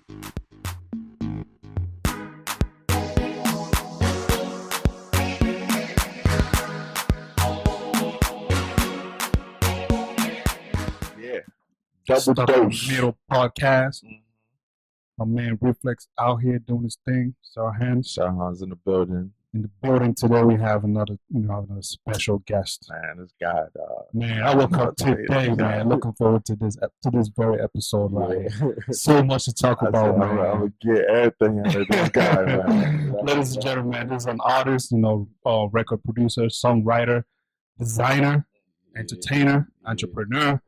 Yeah. Double Stuck in dose. the Middle podcast. My man Reflex out here doing his thing. Sarhan's Sarhan's in the building. in the building today. We have another special guest. Man, this guy, Man, I woke up today, man, looking forward to this very episode right here. So much to talk about, man. I'm gonna get everything out of this guy, man. Ladies and gentlemen, this is an artist, record producer, songwriter, designer, entertainer, entrepreneur.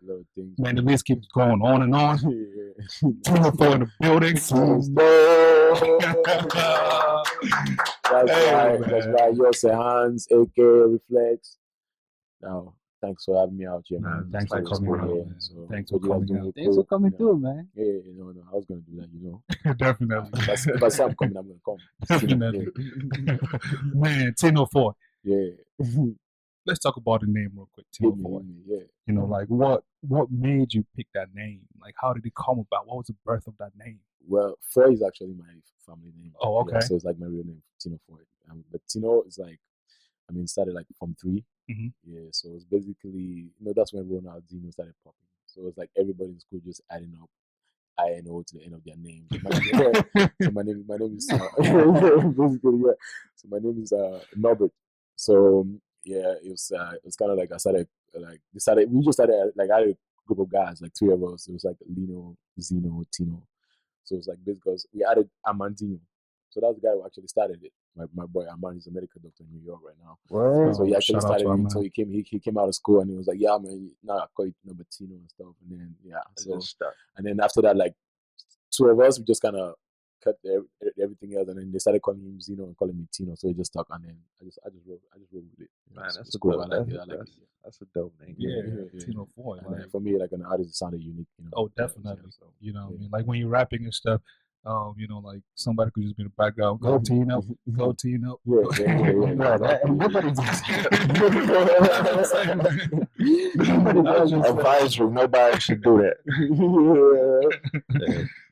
Man, the list keeps going on and on. Tino in the building. That's right. Yo, Hans, aka Reflex. Now, thanks for having me out here, man. Thanks for coming out. Yeah, Man. so Thanks for coming out. Thanks for coming through, man. Yeah, I was gonna do that, Definitely. If I say I'm coming, I'm gonna come. Definitely. Man, Tino 4. Yeah. Let's talk about the name real quick, Tino 4. Yeah. Like what made you pick that name? Like how did it come about? What was the birth of that name? Well, Foy is actually my family name. Oh, okay. Yeah, so it's like my real name, Tino Foy. But Tino is like, started like from 3. Mm-hmm. Yeah, so it's basically, that's when Ronaldinho started popping. So it's like everybody in school just adding up INO to the end of their name. So my name is basically, yeah. So my name is Norbert. So yeah, it was kind of like we just started like I had a group of guys, like 3 of us. It was like Lino, Zeno, Tino. So it was like because we added Amandino. So that's the guy who actually started it. My boy Aman is a medical doctor in New York right now. Wow. So he actually started it. So he he came out of school and he was like, yeah, man, I call it number Tino and stuff. And then and then after that, like 2 of us, we just kind of cut everything else, and then they started calling him Zeno and calling me Tino. So it just stuck, and then I just rolled with it. Man, that's cool. I like it. That's a dope name. Yeah. Tino 4. And for me, like an artist, it sounded unique. Oh, definitely. So, what I mean? Like when you're rapping and stuff, like somebody could just be in the background, go Tino, go Tino. Advisory, nobody should do that.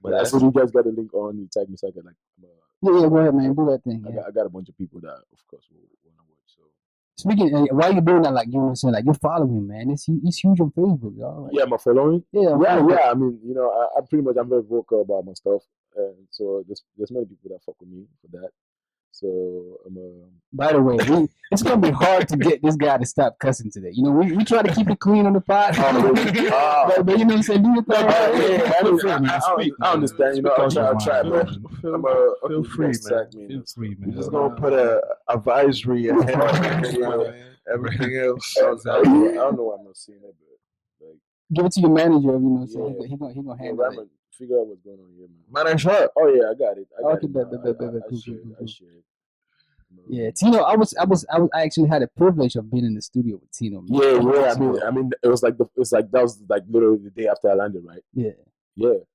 But that's what you guys got a link on. You tag me so I can Yeah, go ahead, man. Do that thing. I got a bunch of people that, of course, will want to watch. So speaking, while you're doing that, like you were saying, like you're following, man. It's huge on Facebook, y'all. Like, yeah, my following. Yeah. I mean, I'm very vocal about my stuff, and so there's many people that fuck with me for that. So by the way, it's gonna be hard to get this guy to stop cussing today. We try to keep it clean on the pod. But you know what I'm saying? Do your thing. I understand. I'll try, man. Feel free, man. Just gonna put a advisory ahead. Everything else. I don't know why I'm not seeing it, but like, give it to your manager. So he gonna handle it. Figure out what's going on here, man. Man, that's right. Oh yeah, I got it. Cool. I share it. Yeah, Tino. I actually had the privilege of being in the studio with Tino. Man. Yeah. I mean, it was like that was like literally the day after I landed, right? Yeah. It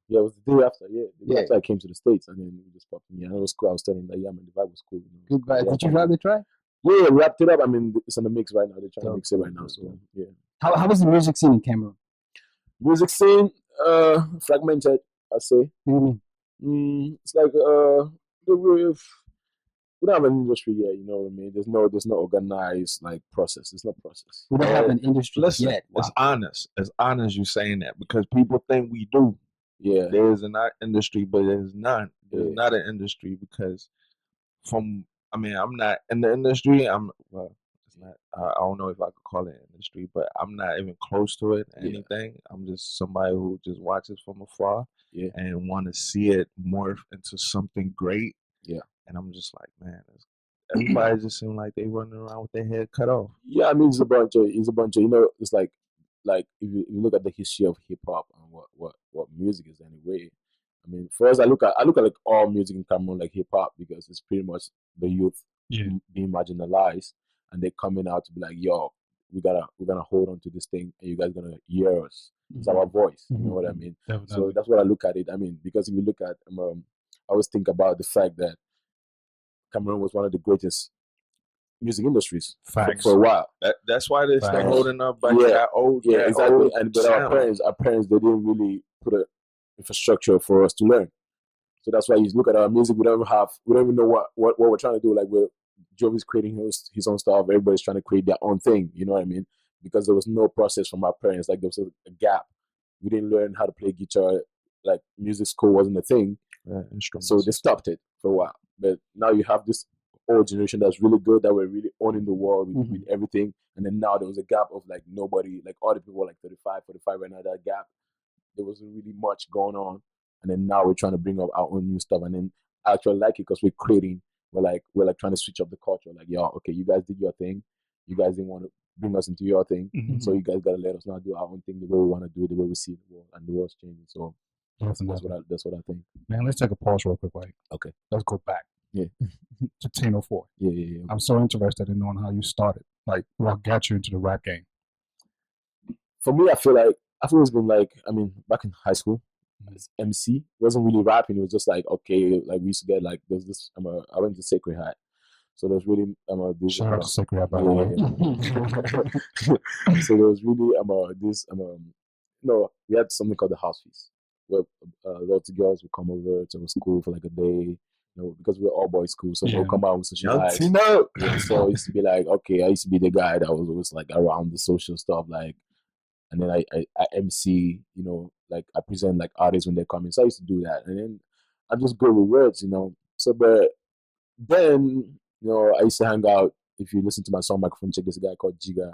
was the day after. Yeah, the day after I came to the States, and then we just popped in. And it was cool. I was telling them that man, the vibe was cool. Good vibe. Did you have the track? Yeah, wrapped it up. I mean, it's on the mix right now. They're trying to mix it right now. So yeah. How was the music scene in Cameroon? Music scene, fragmented. I say. What do you mean? It's like we don't have an industry yet, you know what I mean? There's no organized like process. There's no process. We don't have an industry yet. It's honest. It's honest you saying that because people think we do. Yeah. There's an industry, but there's not. There's not an industry because I'm not in the industry. It's not. I don't know if I could call it an industry, but I'm not even close to it. Anything. I'm just somebody who just watches from afar. Yeah. And want to see it morph into something great. Yeah. And I'm just like, man, everybody just seem like they running around with their head cut off. Yeah, I mean, it's a bunch of, it's like if you look at the history of hip hop and what music is anyway. I mean, for us, I look at like all music in Cameroon like hip hop because it's pretty much the youth being marginalized and they coming out to be like, yo, we're gonna hold on to this thing and you guys gonna hear us. It's our voice. You know what I mean? Definitely. So that's what I look at it. I mean, because if you look at, I always think about the fact that Cameroon was one of the greatest music industries for a while. That's why they're still holding up by that old. Exactly. But our parents, they didn't really put an infrastructure for us to learn. So that's why you look at our music. We don't even know what we're trying to do. Like Jovi's creating his own stuff. Everybody's trying to create their own thing. You know what I mean? Because there was no process from our parents. Like there was a gap. We didn't learn how to play guitar. Like music school wasn't a thing. So they stopped it for a while. But now you have this old generation that's really good, that were really owning the world with everything. And then now there was a gap of like nobody, like all the people were like 35, 45 right now, that gap. There wasn't really much going on. And then now we're trying to bring up our own new stuff. And then I actually like it because we're creating, we're like trying to switch up the culture. Like, yo, okay, you guys did your thing. You guys didn't want to bring us into your thing. So you guys got to let us now do our own thing the way we want to do it, the way we see the world. And the world's changing. So that's what I think. Man, let's take a pause real quick, right? Okay. Let's go back. Yeah. To Tino 4. Yeah. I'm so interested in knowing how you started. Like, what got you into the rap game? For me, I feel like I've always been like, I mean, back in high school, MC. It wasn't really rapping. It was just like, okay, like we used to get like, there's this, I went to Sacred Heart. So there's really, shout out to Sacred Heart, by the way. So there was really, we had something called the house feast, where lots of girls would come over to the school for like a day, because we're all boys school. So they'll come out with socialize. Tino. So it used to be like, okay, I used to be the guy that was always like around the social stuff, like, and then I MC, like I present like artists when they're coming. So I used to do that. And then I just go with words, So, but then, I used to hang out. If you listen to my song Microphone Check, there's a guy called Jiga.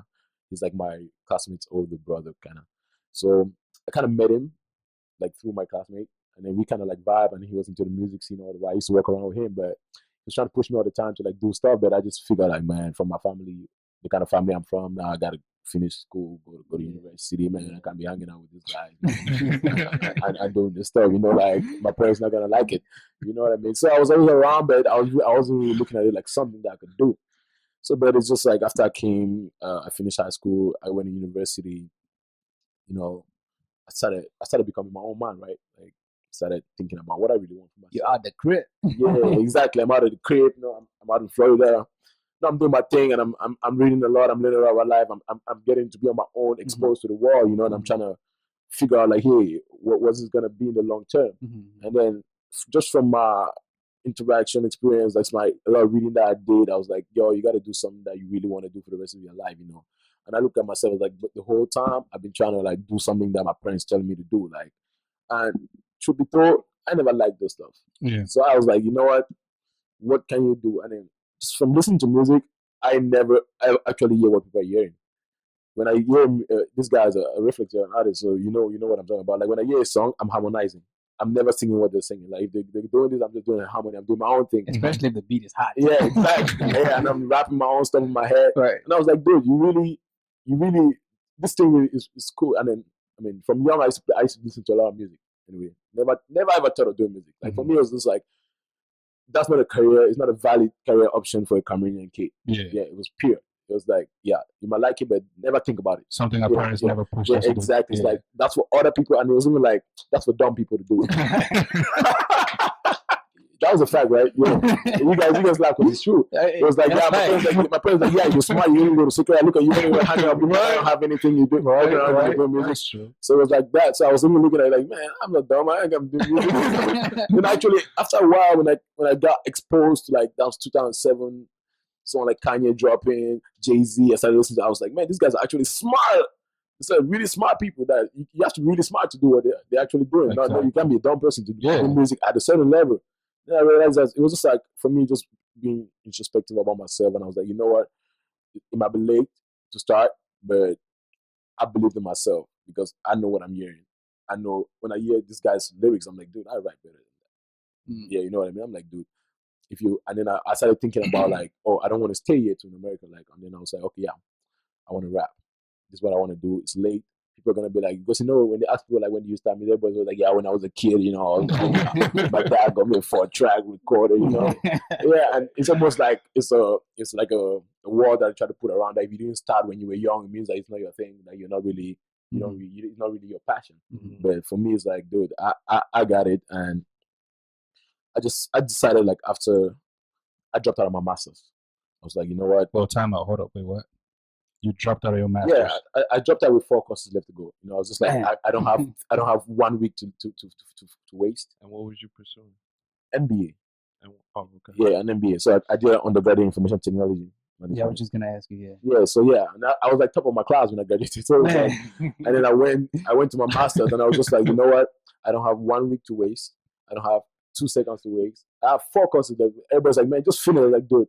He's like my classmate's older brother, kind of. So I kind of met him, like through my classmate. And then we kind of like vibe, and he was into the music scene all the while. I used to work around with him, but he was trying to push me all the time to like do stuff. But I just figured like, man, from my family, the kind of family I'm from, now I got to finish school, go to university, man. I can't be hanging out with this guy and doing this stuff, like my parents not gonna like it, you know what I mean? So I was always around, but I wasn't really looking at it like something that I could do. So, but it's just like after I finished high school, I went to university. I started becoming my own man, right? Like started thinking about what I really want for myself. You're out the crib. Yeah, exactly. I'm out of the crib. I'm out in Florida. I'm doing my thing, and I'm reading a lot. I'm learning about my life. I'm getting to be on my own, exposed to the world, and I'm trying to figure out like, hey, what's this gonna be in the long term? And then just from my interaction experience, that's a lot of reading that I did. I was like, yo, you got to do something that you really want to do for the rest of your life, And I look at myself like, but the whole time I've been trying to like do something that my parents telling me to do, like, and truth be told, I never liked those stuff. Yeah. So I was like, you know what can you do? And then just from listening to music, I actually hear what people are hearing. When I hear this guy's a reflector, an artist, so you know what I'm talking about. Like when I hear a song, I'm harmonizing. I'm never singing what they're singing. Like if they're doing this, I'm just doing a harmony. I'm doing my own thing. Especially if the beat is hot. Yeah, exactly. Yeah, and I'm rapping my own stuff in my head. Right. And I was like, dude, you really, this thing is cool. And then, I mean, from young, I used to listen to a lot of music. Anyway, never ever thought of doing music. Like for me, it was just like, that's not a career. It's not a valid career option for a Cameroonian kid. Yeah, it was pure. It was like, yeah, you might like it, but never think about it. Something our parents never pushed us to do. Exactly. It's like, that's for other people, and it was even like, that's for dumb people to do. That was a fact, right? Yeah. You guys laugh because it's true. It was like, yeah, my parents like, yeah, you're smart, you didn't go to secret. Look at you, don't even hang out, you don't have anything you do. Right. That's true. So it was like that. So I was even looking at it like, man, I'm not dumb. I ain't gonna do music. And actually, after a while, when I got exposed to like, that was 2007, someone like Kanye dropping, Jay-Z, I started listening to, I was like, man, these guys are actually smart. It's like really smart people that you have to be really smart to do what they're actually doing. Exactly. No, you can't be a dumb person to do music at a certain level. Then I realized that it was just like, for me, just being introspective about myself. And I was like, you know what? It might be late to start, but I believed in myself because I know what I'm hearing. I know when I hear this guy's lyrics, I'm like, dude, I write better than that. Yeah, you know what I mean? I'm like, dude, and then I started thinking about like, oh, I don't want to stay here in America. Like, and then I was like, okay, yeah, I want to rap. This is what I want to do. It's late. People are gonna be like, because when they ask people like, when do you start me, everybody was like, yeah, when I was a kid, my dad got me a 4-track recorder, Yeah, and it's almost like it's like a word that I try to put around that if you didn't start when you were young, it means that it's not your thing, that you're not really, it's not really your passion. But for me, it's like, dude, I got it, and I decided like after I dropped out of my master's, I was like, you know what? Well, time out. Hold up. Wait, what? You dropped out of your master's? Yeah, I dropped out with 4 courses left to go. I was just like, I don't have 1 week to waste. And what was you pursuing? MBA. Oh, okay. Yeah, an MBA. So I did undergraduate information technology. Yeah, I was just gonna ask you. Yeah. Yeah, so yeah, and I was like top of my class when I graduated. So it was like, and then I went to my master's, and I was just like, you know what? I don't have 1 week to waste. I don't have 2 seconds to waste. I have 4 courses. That everybody's like, man, just finish it. Like, dude,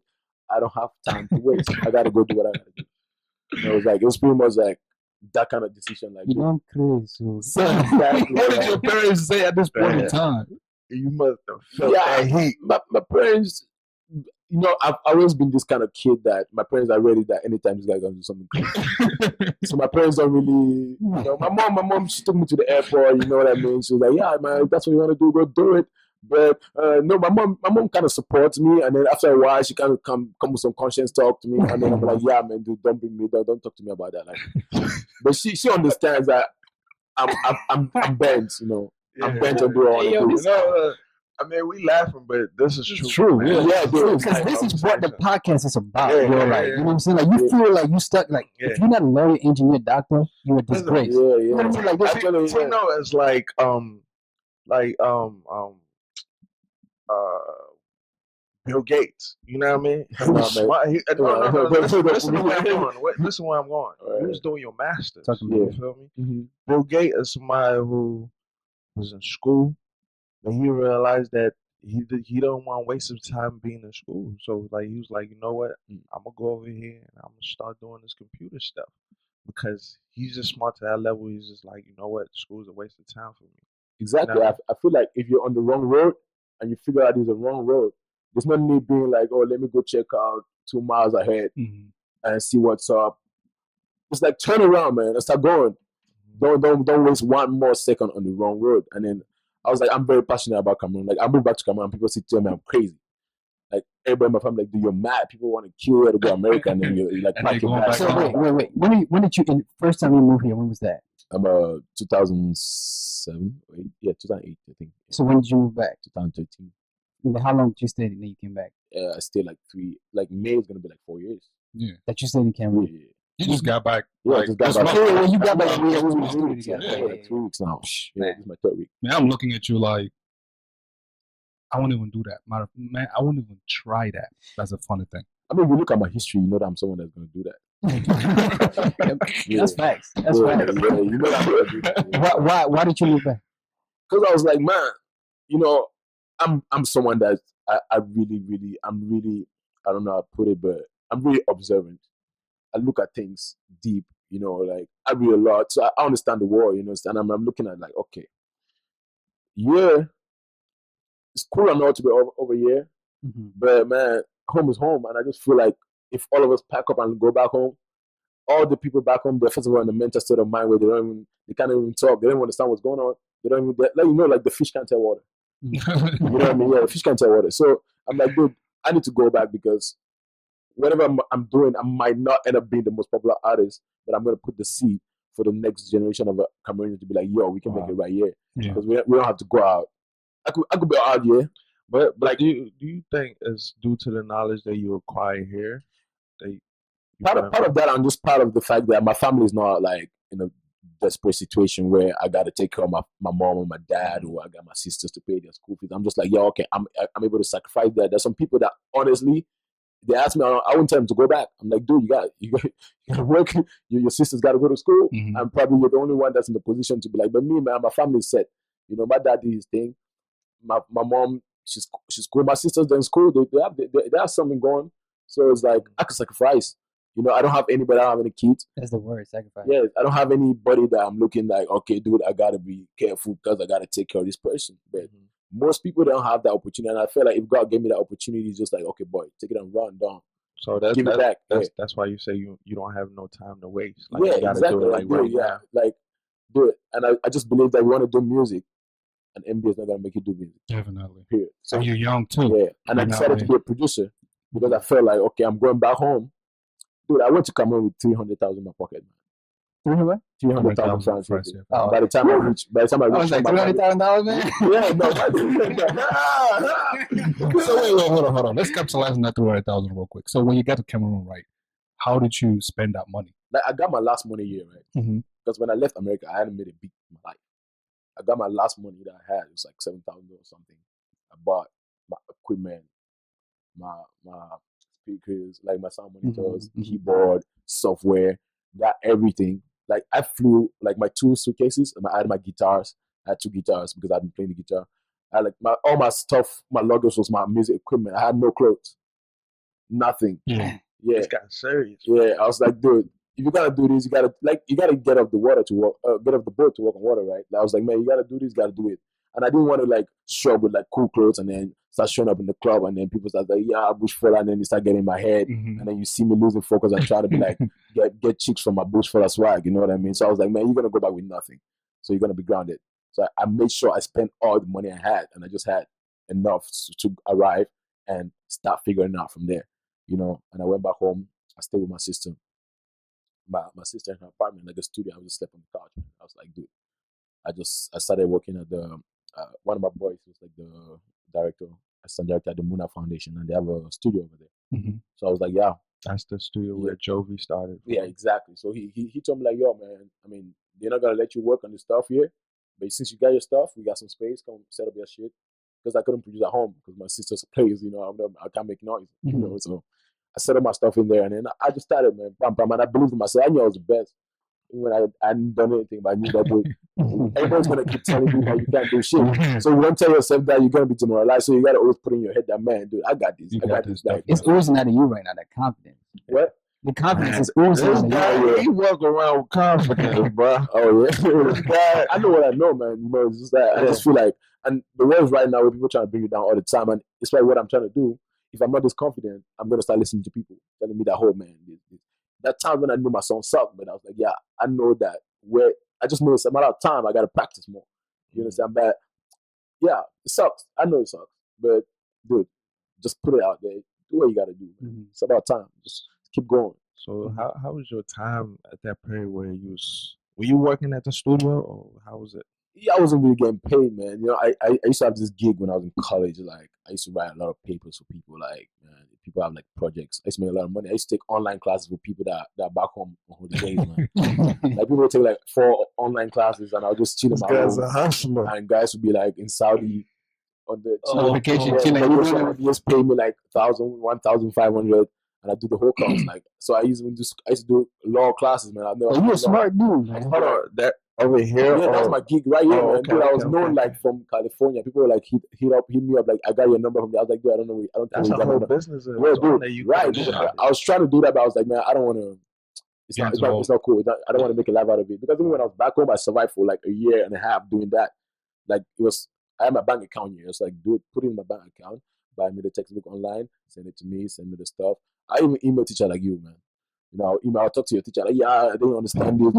I don't have time to waste. I gotta go do what I gotta do. And it was pretty much like that kind of decision. Like, You know, I'm crazy. What did your parents say at this point in time? You must have felt that heat. My parents, you know, I've always been this kind of kid that my parents are ready that anytime this guy gonna do something crazy. So my parents don't really, you know, my mom, she took me to the airport, you know what I mean? She was like, yeah, man, if that's what you want to do, go do it. But no, my mom kind of supports me, and then after a while, she kind of come with some conscience talk to me, and then I'm like, yeah, man, dude, don't bring me, don't talk to me about that. Like, but she understands that I'm bent, you know. I'm bent on doing all the You know, I mean, we laughing, but this is true. Man. Yeah, dude. Because this is what the podcast is about. Yeah, You're like, you know what I'm saying? Like, you feel like you stuck. Like, if you're not a lawyer, engineer, doctor, you're a disgrace. Yeah, You know what I mean? Like, this, Actually, Tino is like Bill Gates. You know what I mean? No. Listen to where I'm going. Listen where I'm going. You was doing your master's. You feel me? Mm-hmm. Bill Gates is somebody who was in school, but he realized that he don't want to waste his time being in school. So like he was like, you know what? I'm gonna go over here and I'm gonna start doing this computer stuff because he's just smart to that level. He's just like, you know what? School's a waste of time for me. Exactly. You know? I feel like if you're on the wrong road and you figure out there's a wrong road, there's no need being like, oh, let me go check out 2 miles ahead and see what's up. It's like turn around, man, and start going. Don't waste 1 more second on the wrong road. And then I was like, I'm very passionate about Cameroon. Like I moved back to Cameroon, people tell me I'm crazy. Like everybody in my family, like, dude, you're mad. People want to kill you to go to America, and then you're like, so wait. When did you? First time you moved here? When was that? 2007, 2008, I think. So when did you move back? 2013. And how long did you stay? And then you came back. I stayed like 3. Like May is gonna be like 4 years. Yeah. That you stayed in Cameroon. Yeah. You just got back. Yeah, like, just got back. When you got back, we were in the studio together. Like 3 weeks now. Yeah, this is my 3rd week. Man, I'm looking at you like, I won't even do that. Man, I won't even try that. That's a funny thing. I mean, if you look at my history, you know that I'm someone that's going to do that. That's facts. That's facts. Yeah, you know that I'm going to do that. Why did you move back? Because I was like, man, you know, I'm someone that I'm really, I don't know how to put it, but I'm really observant. I look at things deep, you know, like I read a lot. So I understand the world, you know, and I'm looking at like, okay, yeah, it's cool and all to be over here, but man, home is home. And I just feel like if all of us pack up and go back home, all the people back home, they're first of all in the mental state of mind where they can't even talk. They don't understand what's going on. They don't even, like, you know, like the fish can't tell water. You know what I mean? Yeah, the fish can't tell water. So I'm like, dude, I need to go back because whatever I'm doing, I might not end up being the most popular artist, but I'm going to put the seed for the next generation of Cameroonians to be like, yo, we can make it right here. Because we don't have to go out. I could be out here. But like, do you think it's due to the knowledge that you acquire here? Part of that, I'm just part of the fact that my family is not like in a desperate situation where I got to take care of my mom and my dad, or I got my sisters to pay their school fees. I'm just like, yo, okay, I'm able to sacrifice that. There's some people that honestly, they ask me, I wouldn't tell them to go back. I'm like, dude, you got to work. Your sister's got to go to school. And probably you're the only one that's in the position to be like, but me, man, my family's set. You know, my dad did his thing. My mom, she's cool. My sisters are in school. They have something going. So it's like, I can sacrifice. You know, I don't have anybody. I don't have any kids. That's the word, sacrifice. Yeah, I don't have anybody that I'm looking like, okay, dude, I got to be careful because I got to take care of this person. But most people don't have that opportunity. And I feel like if God gave me that opportunity, it's just like, okay, boy, take it and run down. So give it back. That's why you say you don't have no time to waste. Like, yeah, you gotta exactly. do it like right now. Like, do it. And I just believe that you want to do music, and MBA is not going to make you do music. Definitely. Period. So you're young too. Yeah. And I decided to be a producer because I felt like, okay, I'm going back home. Dude, I went to Cameroon with 300,000 in my pocket, man. 300,000 francs. By the time I reached, I was like $300,000, man. Yeah, no. So wait, hold on. Let's capitalize on that 300,000 real quick. So when you got to Cameroon, right? How did you spend that money? Like I got my last money here, right? Because when I left America, I hadn't made a beat in my life. I got my last money that I had. It was like $7,000 or something. I bought my equipment, my speakers, like my sound monitors, keyboard, software, got everything. Like I flew like my 2 suitcases. I had my guitars. I had 2 guitars because I'd been playing the guitar. I had like all my stuff, my luggage was my music equipment. I had no clothes, nothing. Yeah. It's got serious. Yeah, I was like, dude, if you gotta do this, you gotta get off the water to walk, get off the boat to walk on water, right? I was like, man, you gotta do this, gotta do it. And I didn't want to like show up with like cool clothes and then start showing up in the club and then people start like, yeah, bush fella, and then they start getting in my head, and then you see me losing focus and trying to be like get chicks from my bush fella swag, you know what I mean? So I was like, man, you're gonna go back with nothing, so you're gonna be grounded. So I made sure I spent all the money I had, and I just had enough to arrive and start figuring it out from there, you know. And I went back home. I stayed with my sister. My sister in her apartment, like a studio. I just slept on the couch. I was like, dude, I started working at the one of my boys was like the assistant director at the Muna Foundation, and they have a studio over there. So I was like, yeah, that's the studio where Jovi started. Yeah, exactly. So he told me like, yo, man, I mean, they're not gonna let you work on the stuff here, but since you got your stuff, we got some space. Come set up your shit, because I couldn't produce at home because my sister's plays. You know, I can't make noise. You know, so I set up my stuff in there, and then I just started, man, bam, bam, and I believed in myself. I knew I was the best. When I hadn't done anything, but I knew that, dude, everyone's gonna keep telling you that you can't do shit. So you don't tell yourself that you're gonna be demoralized. So you gotta always put in your head that, man, dude, I got this. I got this. It's oozing out of you right now, that confidence. What? The confidence is oozing out of you. He walk around with confidence, bro. Oh yeah, I know what I know, man. You know, it's just that I just feel like, and the world's right now where people trying to bring you down all the time, and it's like what I'm trying to do. If I'm not this confident, I'm gonna start listening to people telling me that, oh man, that time when I knew my song sucked, but I was like, yeah, I know that where I just know it's a matter of time. I gotta practice more. You understand? But yeah, it sucks. I know it sucks, but dude, just put it out there. Do what you gotta do. Man. It's about time. Just keep going. So how was your time at that period where were you working at the studio, or how was it? Yeah, I wasn't really getting paid, man. You know, I used to have this gig when I was in college. Like, I used to write a lot of papers for people. Like, man, people have like projects. I used to make a lot of money. I used to take online classes with people that are back home on holidays, man. Like, people would take like 4 online classes, and I'll just chill in my room. A hustler. And guys would be like in Saudi on the vacation. They just pay me like 1,000, 1,500. And I do the whole class, like, so I used to do law classes, man. You're a smart dude, man. Hold on, that over here. Yeah, that's my gig right here, man. Okay, dude, I was known like from California. People were like hit me up, like, I got your number from there. I was like, dude, I don't know. That's a whole business. Yeah, dude, right. I was trying to do that, but I was like, man, I don't want to. It's not cool. I don't want to make a life out of it, because even when I was back home, I survived for like a year and a half doing that. Like, I had my bank account here. It's like, dude, put it in my bank account, buy me the textbook online, send it to me, send me the stuff. I even email teacher like you, man. You know, I'll talk to your teacher like, yeah, I didn't understand this.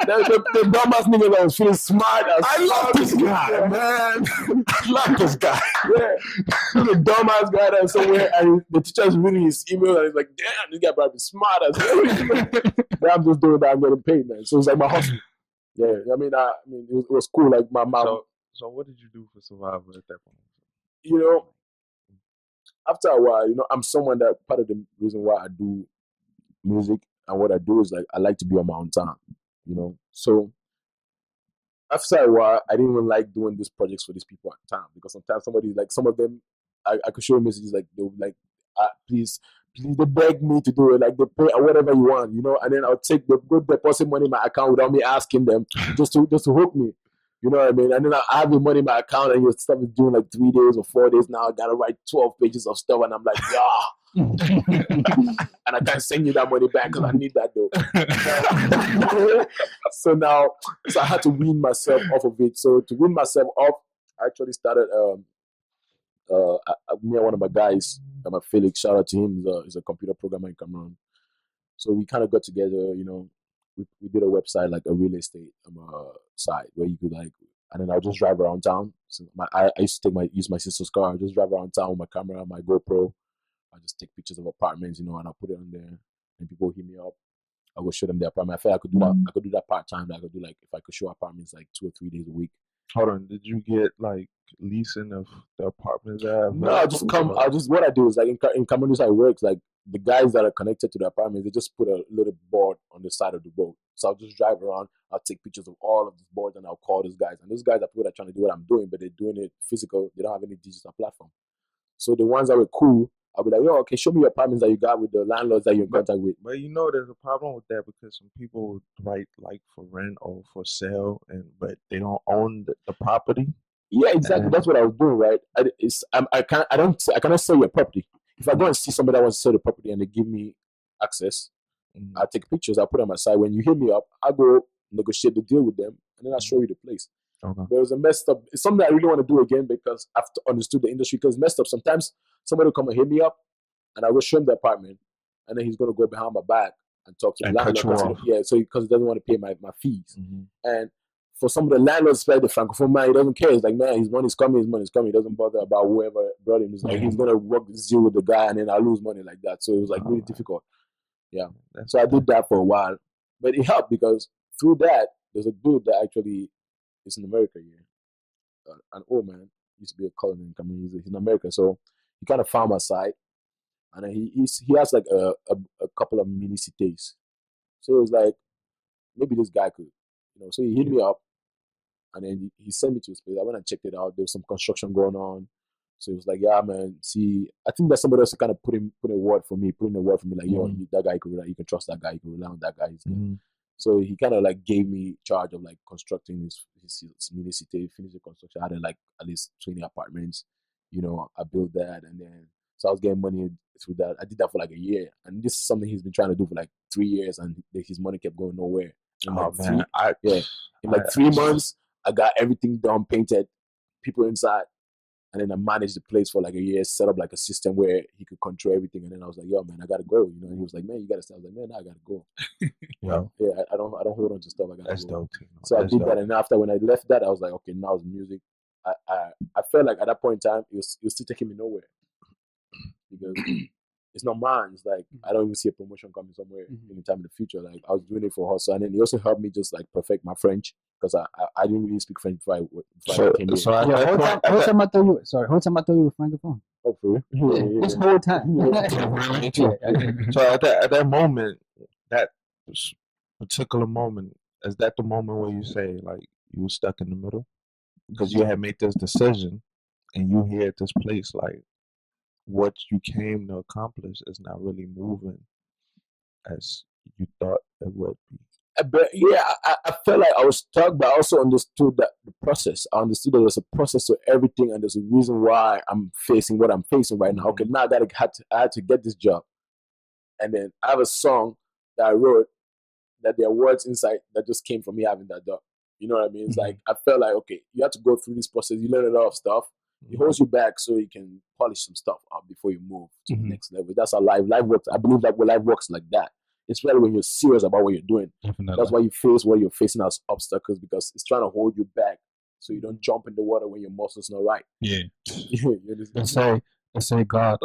the dumbass nigga that was feeling smart. I love this guy, man. I love this guy. Yeah, the dumbass guy that's somewhere, and the teacher's reading his email, and he's like, damn, this guy probably smart as hell. But I'm just doing that. I'm getting paid, man. So it's like my hustle. Yeah, I mean, it was cool. Like my mom. So what did you do for survival at that point? You know, after a while, you know, I'm someone that part of the reason why I do music and what I do is like I like to be on my own time, you know. So after a while, I didn't even like doing these projects for these people at the time, because sometimes somebody, like, some of them, I could show messages like they would like, please, they beg me to do it, like they pay whatever you want, you know, and then I'll take the good deposit money in my account without me asking them, just to hook me. You know what I mean? And then I have the money in my account, and your stuff is doing like 3 days or 4 days now. I gotta write 12 pages of stuff, and I'm like, yeah. And I can't send you that money back because I need that though. So I had to wean myself off of it. So to wean myself off, I actually started. Me and one of my guys, Felix, shout out to him. He's a computer programmer in Cameroon. So we kind of got together, you know. We did a website, like a real estate site, where you could like, and then I'll just drive around town. So I used to use my sister's car. I'll just drive around town with my camera, my GoPro. I just take pictures of apartments, you know, and I put it on there. And people hit me up. I go show them the apartment. I feel I could do that. I could do that part time. I could do like, if I could show apartments like 2 or 3 days a week. Hold on, did you get like leasing of the apartments? No, I just come. What I do is like in Cameroon, this how it works. Like the guys that are connected to the apartment, they just put a little board on the side of the road. So I'll just drive around, I'll take pictures of all of these boards, and I'll call those guys. And those guys are people that are trying to do what I'm doing, but they're doing it physical. They don't have any digital platform. So the ones that were cool, I'll be like, yo, okay, show me your apartments that you got with the landlords that you're in contact with. But there's a problem with that because some people write like for rent or for sale, but they don't own the property. Yeah, exactly. That's what I was doing, right? I cannot sell your property. If I go and see somebody that wants to sell the property and they give me access, I'll take pictures, I'll put it on my side. When you hit me up, I'll go negotiate the deal with them, and then I'll show you the place. Okay. But it was a messed up. It's something I really want to do again because I've understood the industry because it's messed up. Sometimes somebody will come and hit me up, and I will show him the apartment, and then he's going to go behind my back and talk to the landlord. So because he doesn't want to pay my fees. And for some of the landlords, especially the francophone man, he doesn't care. It's like, man, his money's coming. He doesn't bother about whoever brought him. It's like he's gonna work this deal with the guy, and then I lose money like that. So it was like really difficult. Yeah. So I did that for a while, but it helped because through that, there's a dude that actually is in America here, an old man, used to be a colonel in Cameroon. He's in America, so he kind of found my site, and then he has like a couple of mini cities. So it was like maybe this guy could, So he hit me up. And then he sent me to his place. I went and checked it out. There was some construction going on. So he was like, yeah, man, see, I think that somebody else kind of put in a word for me, like, yo, that guy, you can trust that guy, you can rely on that guy. So he kind of like gave me charge of like constructing his mini city, finished the construction. I had like at least 20 apartments. I built that, and then so I was getting money through that. I did that for like a year. And this is something he's been trying to do for like 3 years, and his money kept going nowhere. In like 3 months, I got everything done, painted, people inside, and then I managed the place for like a year, set up like a system where he could control everything. And then I was like, yo, man, I gotta go. And he was like, man, you gotta stay. I was like, man, I gotta go. I don't hold on to stuff. I gotta That's go. dope. So I did that, and after when I left that, I was like, okay, now it's music. I felt like at that point in time, it was still taking me nowhere because it's not mine. It's like I don't even see a promotion coming somewhere anytime in the future. Like I was doing it for hustle, and then it also helped me just like perfect my French because I didn't really speak French before I came here. So whole time I thought you were francophone. Oh, for real? This whole time. So at that moment, that particular moment, is that the moment where you say like you were stuck in the middle because you had made this decision and you here at this place like what you came to accomplish is not really moving as you thought it would be? But yeah, I felt like I was stuck, but I also understood that the process. I understood that there's a process to everything, and there's a reason why I'm facing what I'm facing right now. Okay, now I had to get this job, and then I have a song that I wrote that there are words inside that just came from me having that job. You know what I mean? It's like I felt like, okay, you have to go through this process. You learn a lot of stuff. It holds you back so you can polish some stuff up before you move to the next level. That's how life works. I believe that life works like that. Especially when you're serious about what you're doing. Definitely. That's why you face what you're facing as obstacles because it's trying to hold you back so you don't jump in the water when your muscles not right. Yeah. They say God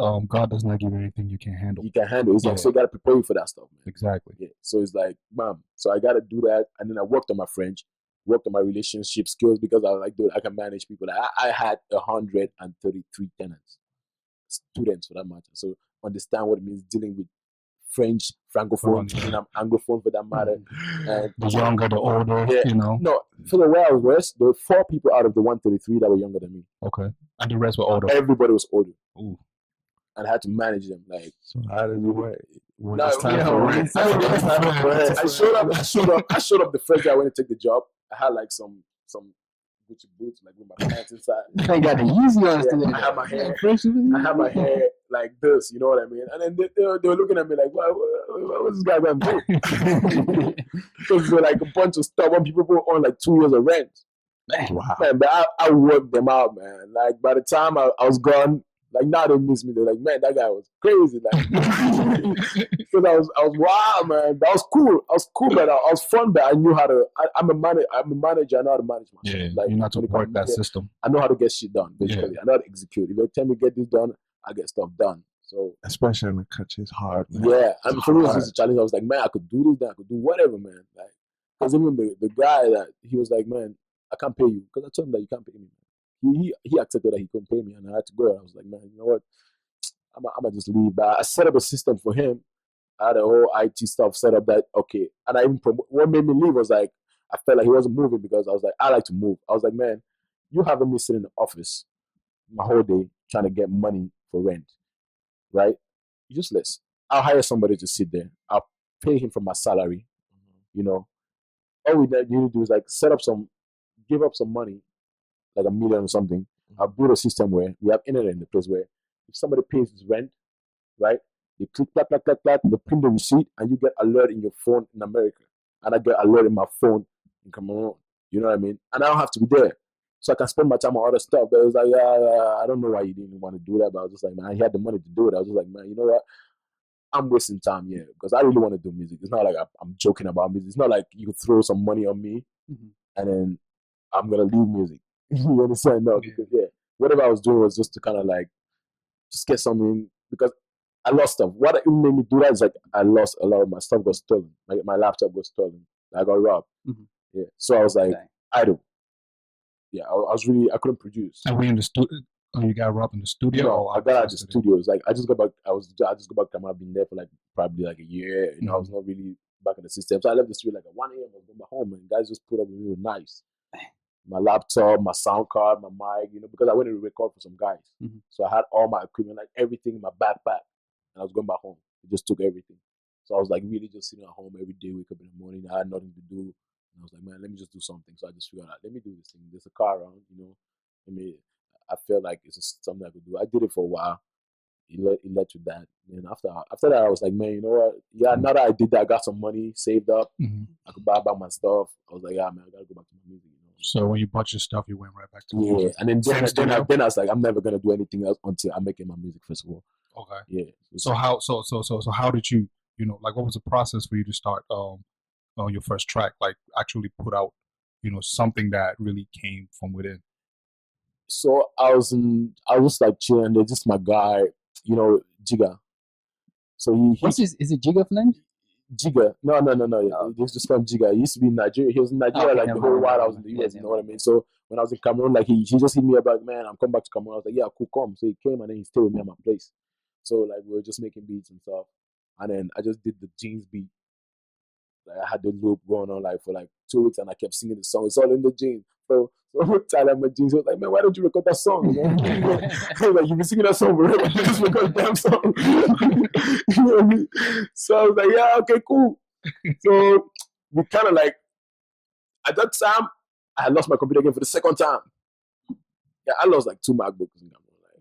does not give you anything you can't handle. You can handle. It's like, so you got to prepare you for that stuff, man. Exactly. Yeah. So it's like, bam. So I got to do that. And then I worked on my French, worked on my relationship skills because I was like, dude, I can manage people. I had 133 tenants, students for that matter. So understand what it means dealing with French, Francophone, and I'm Anglophone for that matter. And the younger, the older, No, for the way I was, there were 4 people out of the 133 that were younger than me. Okay. And the rest were older. Everybody was older. Ooh. And I had to manage them. Like, so how did you work? I showed up the first day I went to take the job. I had like some Gucci boots, like with my pants inside. I got the easy ones today. I had my hair like this, you know what I mean? And then they were looking at me like, what's this guy going to do? Because they're like a bunch of stubborn people who on like 2 years of rent. Wow. Man, but I worked them out, man. Like by the time I was gone, like now they miss me. They're like, man, that guy was crazy. Like, because I was wild, man. That was cool. I was cool, but I was fun. But I knew how to. I'm a manager. I know how to manage myself. Yeah, like, you know how to work that system. I know how to get shit done. Basically, I know how to execute. If you tell me get this done, I get stuff done. So especially in the country, it's hard, man. Yeah, and for me, it was a challenge. I was like, man, I could do this, then I could do whatever, man. Like, because even the guy that he was like, man, I can't pay you because I told him that you can't pay me. He accepted that he couldn't pay me, and I had to go. And I was like, man, you know what? I'm just leave. But I set up a system for him. I had a whole IT stuff set up that, okay. And I even what made me leave was like, I felt like he wasn't moving because I was like, I like to move. I was like, man, you having me sitting in the office my whole day trying to get money for rent, right? Useless. I'll hire somebody to sit there. I'll pay him from my salary, you know. All we need to do is like give up some money, like $1 million or something. I'll build a system where we have internet in the place where if somebody pays his rent, right? You click, clack, clack, clack, clack, they print the receipt, and you get alert in your phone in America. And I get alert in my phone in Cameroon. You know what I mean? And I don't have to be there. So I can spend my time on other stuff. But it was like, I don't know why you didn't want to do that. But I was just like, man, he had the money to do it. I was just like, man, you know what? I'm wasting time here because I really want to do music. It's not like I'm joking about music. It's not like you could throw some money on me and then I'm going to leave music. You understand? No, because, whatever I was doing was just to kind of like, just get something because I lost stuff. What made me do that is like I lost a lot of my stuff got stolen. Like my laptop was stolen. I got robbed. Yeah. So I was like, idle. Yeah, I was really, I couldn't produce. And we in the studio, you got robbed in the studio? No, I got out of the studios. Like I just got back, I just got back to I've been there for like probably like a year. You know, I was not really back in the system. So I left the studio like at 1 a.m. I was going back home and guys just put up with me with knives. My laptop, my sound card, my mic, you know, because I went to record for some guys. So I had all my equipment, like everything in my backpack. And I was going back home. It just took everything. So I was like really just sitting at home every day, wake up in the morning. I had nothing to do. And I was like, man, let me just do something. So I just figured out, let me do this thing. There's a car around, you know. I felt like it's just something I could do. I did it for a while. It led to that. And after that, I was like, man, you know what? Yeah, now that I did that, I got some money saved up. I could buy back my stuff. I was like, yeah, man, I got to go back to my music. You know? So when you bought your stuff, you went right back to music. And then I was like, I'm never going to do anything else until I make it my music festival. Okay. Yeah. So how did you, you know, like what was the process for you to start your first track, like actually put out, you know, something that really came from within? So I was like chilling. There's just my guy, you know, Jiga. So is it Jiga's name? Jiga. No. He's just from Jiga. He used to be in Nigeria. He was in Nigeria like the whole while I was in the US. You know what I mean? So when I was in Cameroon, like he just hit me up like, man, I'm coming back to Cameroon. I was like, yeah, cool, come. So he came and then he stayed with me at my place. So like we were just making beats and stuff. And then I just did the jeans beat. Like I had the loop going on like for like 2 weeks and I kept singing the song. It's all in the jeans. So Tyler, my jeans was like, man, why don't you record that song? You know? Like, you've been singing that song forever. Just record the damn song. You know what I mean? So I was like, yeah, okay, cool. So we kind of like, at that time, I had lost my computer again for the second time. Yeah, I lost like 2 MacBooks.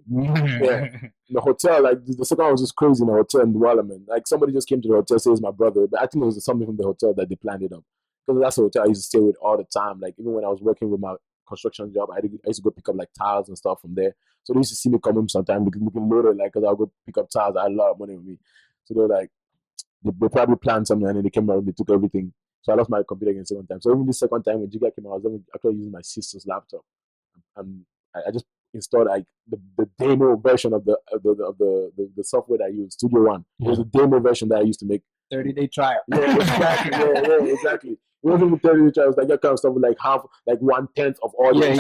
Yeah, in the hotel, like the second one was just crazy in the hotel in Douala, man. Like somebody just came to the hotel, says my brother, but I think it was something from the hotel that they planned it up. Because that's the hotel I used to stay with all the time. Like even when I was working with my construction job, I used to go pick up like tiles and stuff from there. So they used to see me come home sometimes looking loaded, like because I'll go pick up tiles. I had a lot of money with me. So they were like, they probably planned something and then they came around, they took everything. So I lost my computer again the second time. So even the second time when Jiga came out, I was actually using my sister's laptop. And I just installed like the demo version of the software that I used, Studio One. It was a demo version that I used to make 30-day trial. Yeah, exactly. Yeah, exactly. It wasn't even 30-day trial. It was like that kind of stuff with like half, like 1/10 of all. Yeah,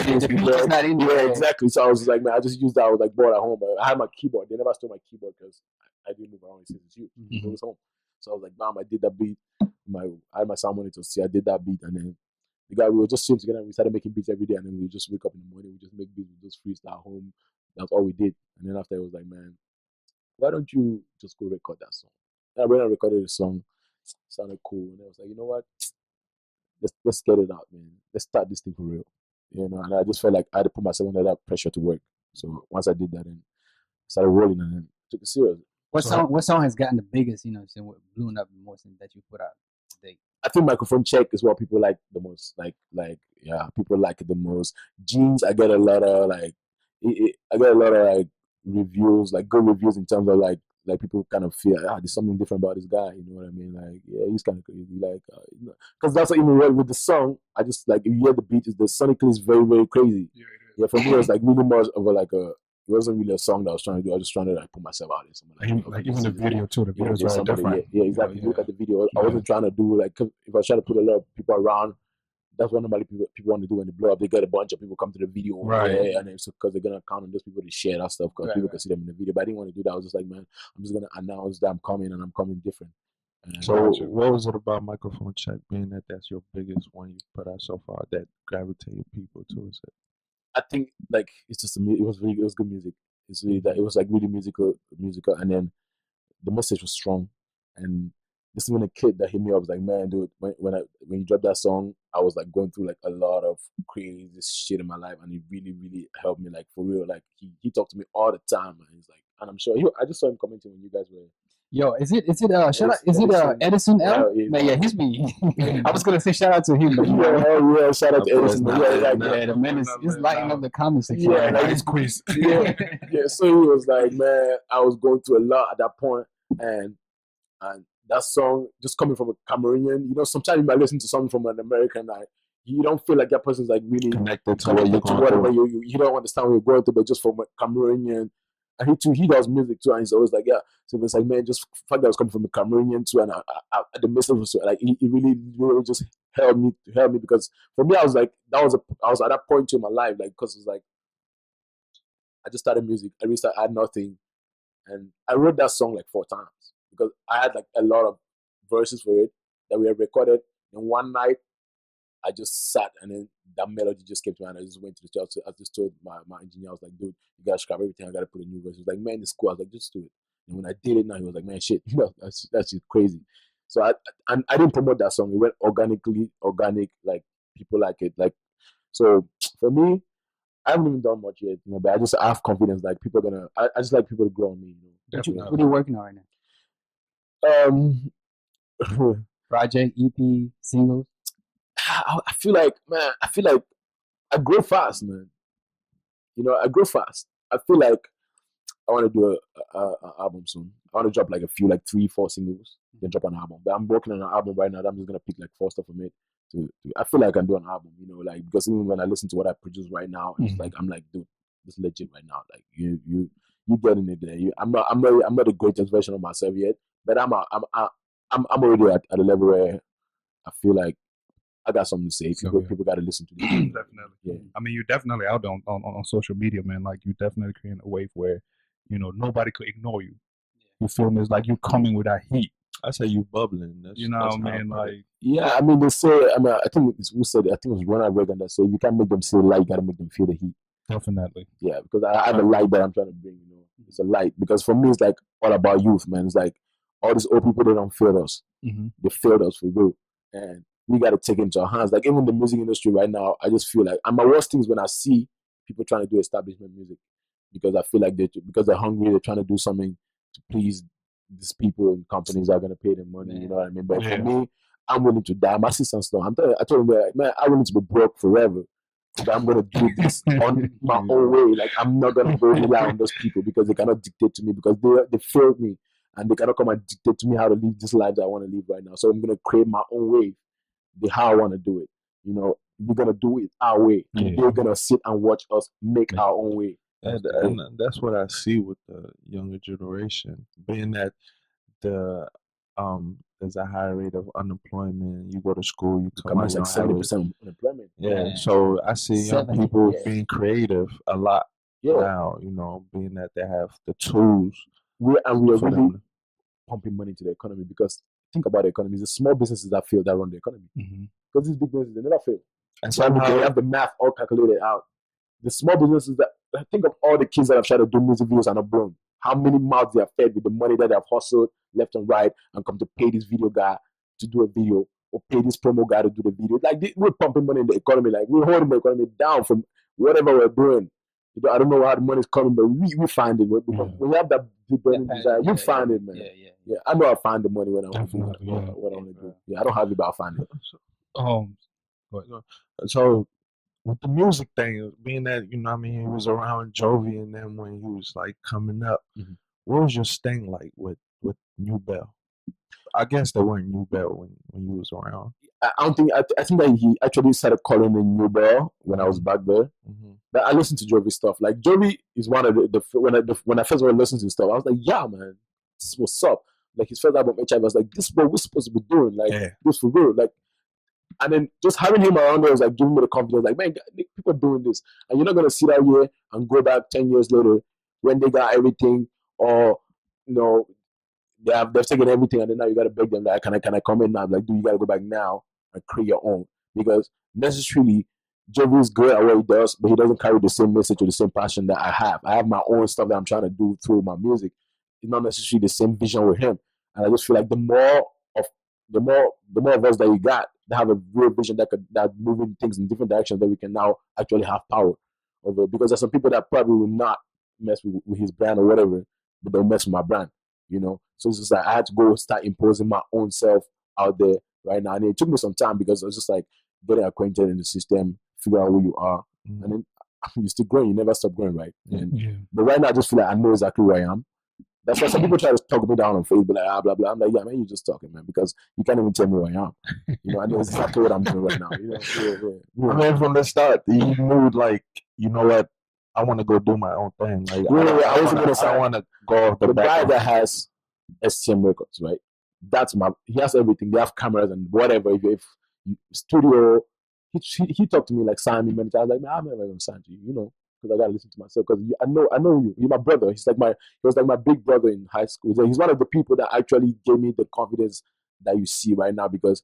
exactly. So I was like, man, I just used that. I was like bored at home, but I had my keyboard. They never stole my keyboard because I didn't move around since it's you. It was home. So I was like, bam, I did that beat. I had my sound monitor. See, I did that beat, and then the guy, we were just sitting together and we started making beats every day, and then we just wake up in the morning, we just make beats, we just freestyle home. That's all we did. And then after it was like, man, why don't you just go record that song? And I went and recorded the song. It sounded cool. And I was like, you know what? Let's get it out, man. Let's start this thing for real. You know, and I just felt like I had to put myself under that pressure to work. So once I did that, then I started rolling and then took it serious. What song has gotten the biggest, you know, what blew up the most that you put out today? I think Microphone Check is what people like the most. People like it the most. Jeans, I get a lot of like reviews, like good reviews in terms of like people kind of feel there's something different about this guy. You know what I mean? Like he's kind of crazy. Like because that's what even with the song, I just like if you hear the beat, the sonically is very very crazy. Yeah, for me it was like really much of it wasn't really a song that I was trying to do. I was just trying to like put myself out there. Like even the video too. The video is very different. Yeah, exactly. You look at the video. I wasn't trying to do like if I was trying to put a lot of people around, that's what normally people want to do when they blow up. They get a bunch of people come to the video, Right? And it's because they're gonna count on those people to share that stuff because people can see them in the video. But I didn't want to do that. I was just like, man, I'm just gonna announce that I'm coming and I'm coming different. So what was it about Microphone Check, being that that's your biggest one you've put out so far, that gravitated people towards it? I think like it's just it was good music. It's really that it was like really musical, and then the message was strong. And this even a kid that hit me up was like, man, dude, when you dropped that song, I was like going through like a lot of crazy shit in my life, and it really, really helped me, like for real. Like he talked to me all the time, and he's like, and I'm sure I just saw him commenting when you guys were. Yo, is it shout out, is it Edison L? Yeah, he's me. I was gonna say shout out to him, but shout out to Edison. The man is lighting up the comment section. Yeah, like Nice quiz. yeah. So he was like, man, I was going through a lot at that point, and that song just coming from a Cameroonian, sometimes you might listen to something from an American, like you don't feel like that person's like really connected to whatever you don't understand what you're going through, but just from a Cameroonian. And he does music too, and he's always like, yeah. So it's like, man, just the fact that I was coming from a Cameroonian too, and the message was like, he really, really just helped me because for me, I was like, I was at that point in my life, like, because it's like, I just started music, I had nothing, and I wrote that song like 4 times because I had like a lot of verses for it that we had recorded. And one night, I just sat, and then that melody just came to me, and I just went to the church. I just told my engineer, I was like, dude, you gotta scrap everything. I gotta put a new verse. He was like, man, it's cool. I was like, just do it. And when I did it, now he was like, man, shit, that's just crazy. So I didn't promote that song. It went organic, like people like it. Like, so for me, I haven't even done much yet, but I have confidence. Like people are gonna. I just like people to grow on me. What are you working on right now? Project, EP, singles. I feel like I grow fast, man. I grow fast. I feel like I want to do a album soon. I want to drop like a few, like 3-4 singles, then drop an album. But I'm working on an album right now. I'm just gonna pick like 4 stuff from it. I feel like I can do an album, like because even when I listen to what I produce right now, it's like I'm like, dude, this is legit right now. Like you getting it there. I'm not the greatest version of myself yet, but I'm already at a level where I feel like I got something to say. People got to listen to this. Definitely. Yeah. I mean, you're definitely out there on social media, man. Like, you definitely creating a wave where, nobody could ignore you. You feel me? It's like you coming with that heat. I say you bubbling. That's what I mean? Like, yeah, I mean, they say, I think who said it? I think it was Ronald Reagan that said, you can't make them see the light, you got to make them feel the heat. Definitely. Yeah, because I have a light that I'm trying to bring, It's a light. Because for me, it's like all about youth, man. It's like all these old people, they don't feel us. Mm-hmm. They failed us for real. And we got to take it into our hands. Like, even the music industry right now, I just feel like, and my worst thing is when I see people trying to do establishment music, because I feel like because they're hungry, they're trying to do something to please these people and companies that are going to pay them money, you know what I mean? But for me, I'm willing to die. My sister's still, I told him, man, I'm willing to be broke forever. But I'm going to do this on my own way. Like, I'm not going to go rely on those people because they cannot dictate to me, because they failed me, and they cannot come and dictate to me how to live this life that I want to live right now. So I'm going to create my own way, how I want to do it. We're going to do it our way. And they're going to sit and watch us make our own way. And that's what I see with the younger generation, being that there's a high rate of unemployment. You go to school, you come out, like 70% unemployment. Yeah, so I see young people being creative a lot now. Being that they have the tools. We are really pumping money into the economy, because think about the economy. It's the small businesses that fail that run the economy. Because these big businesses, they never fail. And so they have the math all calculated out. The small businesses think of all the kids that have tried to do music videos and are blown. How many mouths they have fed with the money that they have hustled left and right, and come to pay this video guy to do a video, or pay this promo guy to do the video. Like, we're pumping money in the economy. Like, we're holding the economy down from whatever we're doing. I don't know how the money's coming, but we find it. When you have that deep burning desire, you find it, man. Yeah. I know I find the money when I want to do what I want to do. Yeah, I don't have it, but I find it. So with the music thing, being that, he was around Jovi, and then when he was like coming up, what was your sting like with New Bell? I guess they weren't New Bell when you was around. I think that he actually started calling me New Bell when I was back there. But I listened to Jovi stuff. Like, Jovi is one of when I first started listening to stuff, I was like, yeah, man, this is what's up. Like, his first album, HIV, I was like, this is what we're supposed to be doing. Like, this for real. Like, And then just having him around there was like giving me the confidence, like, man, people are doing this. And you're not going to sit out here and go back 10 years later when they got everything, or, they've taken everything, and then now you got to beg them, like, can I come in now? I'm like, dude, you got to go back now and create your own. Because necessarily, Jovi is good at what he does, but he doesn't carry the same message or the same passion that I have. I have my own stuff that I'm trying to do through my music. It's not necessarily the same vision with him. And I just feel like the more of us that you got that have a real vision that moving things in different directions, that we can now actually have power over. Because there's some people that probably will not mess with his brand or whatever, but they'll mess with my brand, So it's just like I had to go start imposing my own self out there right now. And it took me some time because it was just like getting acquainted in the system, figure out who you are, and then you're still growing. You never stop growing, right? But right now I just feel like I know exactly who I am. That's why some people try to talk me down on Facebook, like, blah, blah. I'm like, yeah, man, you're just talking, man, because you can't even tell me who I am. I know exactly what I'm doing right now. I mean, from the start, you knew, like, you know what? I want to go do my own thing. Like, I want to go off the guy that has STM Records, right? He has everything. They have cameras and whatever. If studio, he talked to me like, sign me many times. I was like, man, I'm never going to sign to you, because I gotta listen to myself. Because I know you. You're my brother. He was like my big brother in high school. He's one of the people that actually gave me the confidence that you see right now. Because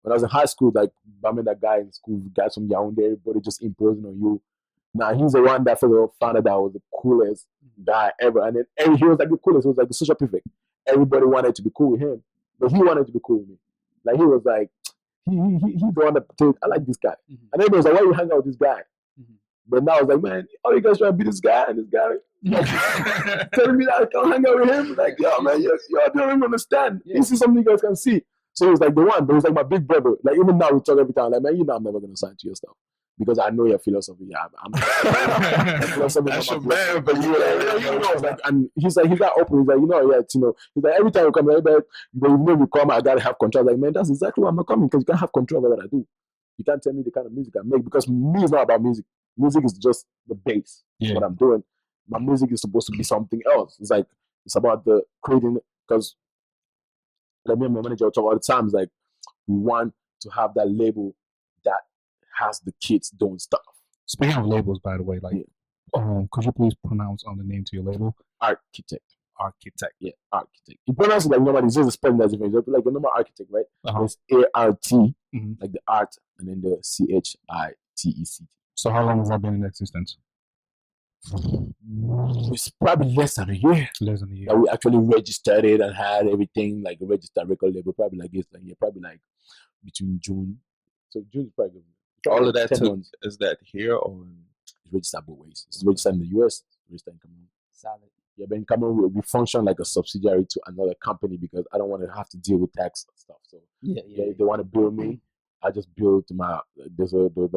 when I was in high school, like, I met that guy in school, guys from Yaoundé, everybody just imposing on you. Now he's the one that found out that I was the coolest guy ever, and then he was like the coolest. He was like the social prefect. Everybody wanted to be cool with him, but he wanted to be cool with me. Like, he was like, he's the one that told, I like this guy, and everybody was like, why you hang out with this guy? But now I was like, man, all you guys trying to be this guy and this guy telling me that I can't hang out with him. Like, yo, man, you don't even understand. This is something you guys can see. So he was like the one, but he was like my big brother. Like, even now we talk every time. Like, man, I'm never gonna sign to your stuff because I know your philosophy. Yeah, I'm philosophy. That's your man, but like, and he's like, he's that open. He's like, Tino. He's like, every time you come, you come, I gotta have control. Like, man, that's exactly why I'm not coming, because you can't have control over what I do. You can't tell me the kind of music I make, because me is not about music. Music is just the base. What I'm doing. My music is supposed to be something else. It's like, it's about the creating, because like me and my manager talk all the time. It's like, we want to have that label that has the kids doing stuff. Speaking of labels, by the way, like, could you please pronounce on the name to your label? Architect. Yeah, Architect. You pronounce it like nobody. It's just a spelling that's different. Like the number Architect, right? It's ART, like the art, and then the CHITECT. So how long has that been in existence? It's probably less than a year. That we actually registered it and had everything, like a registered record label. Probably like this, probably like between June. So June is probably all of that. Is that here or it's registered both ways? It's registered in the US, registered in Cameroon. Solid. Yeah, but in Cameroon we function like a subsidiary to another company, because I don't want to have to deal with tax stuff. So if they want to bill me, I just built the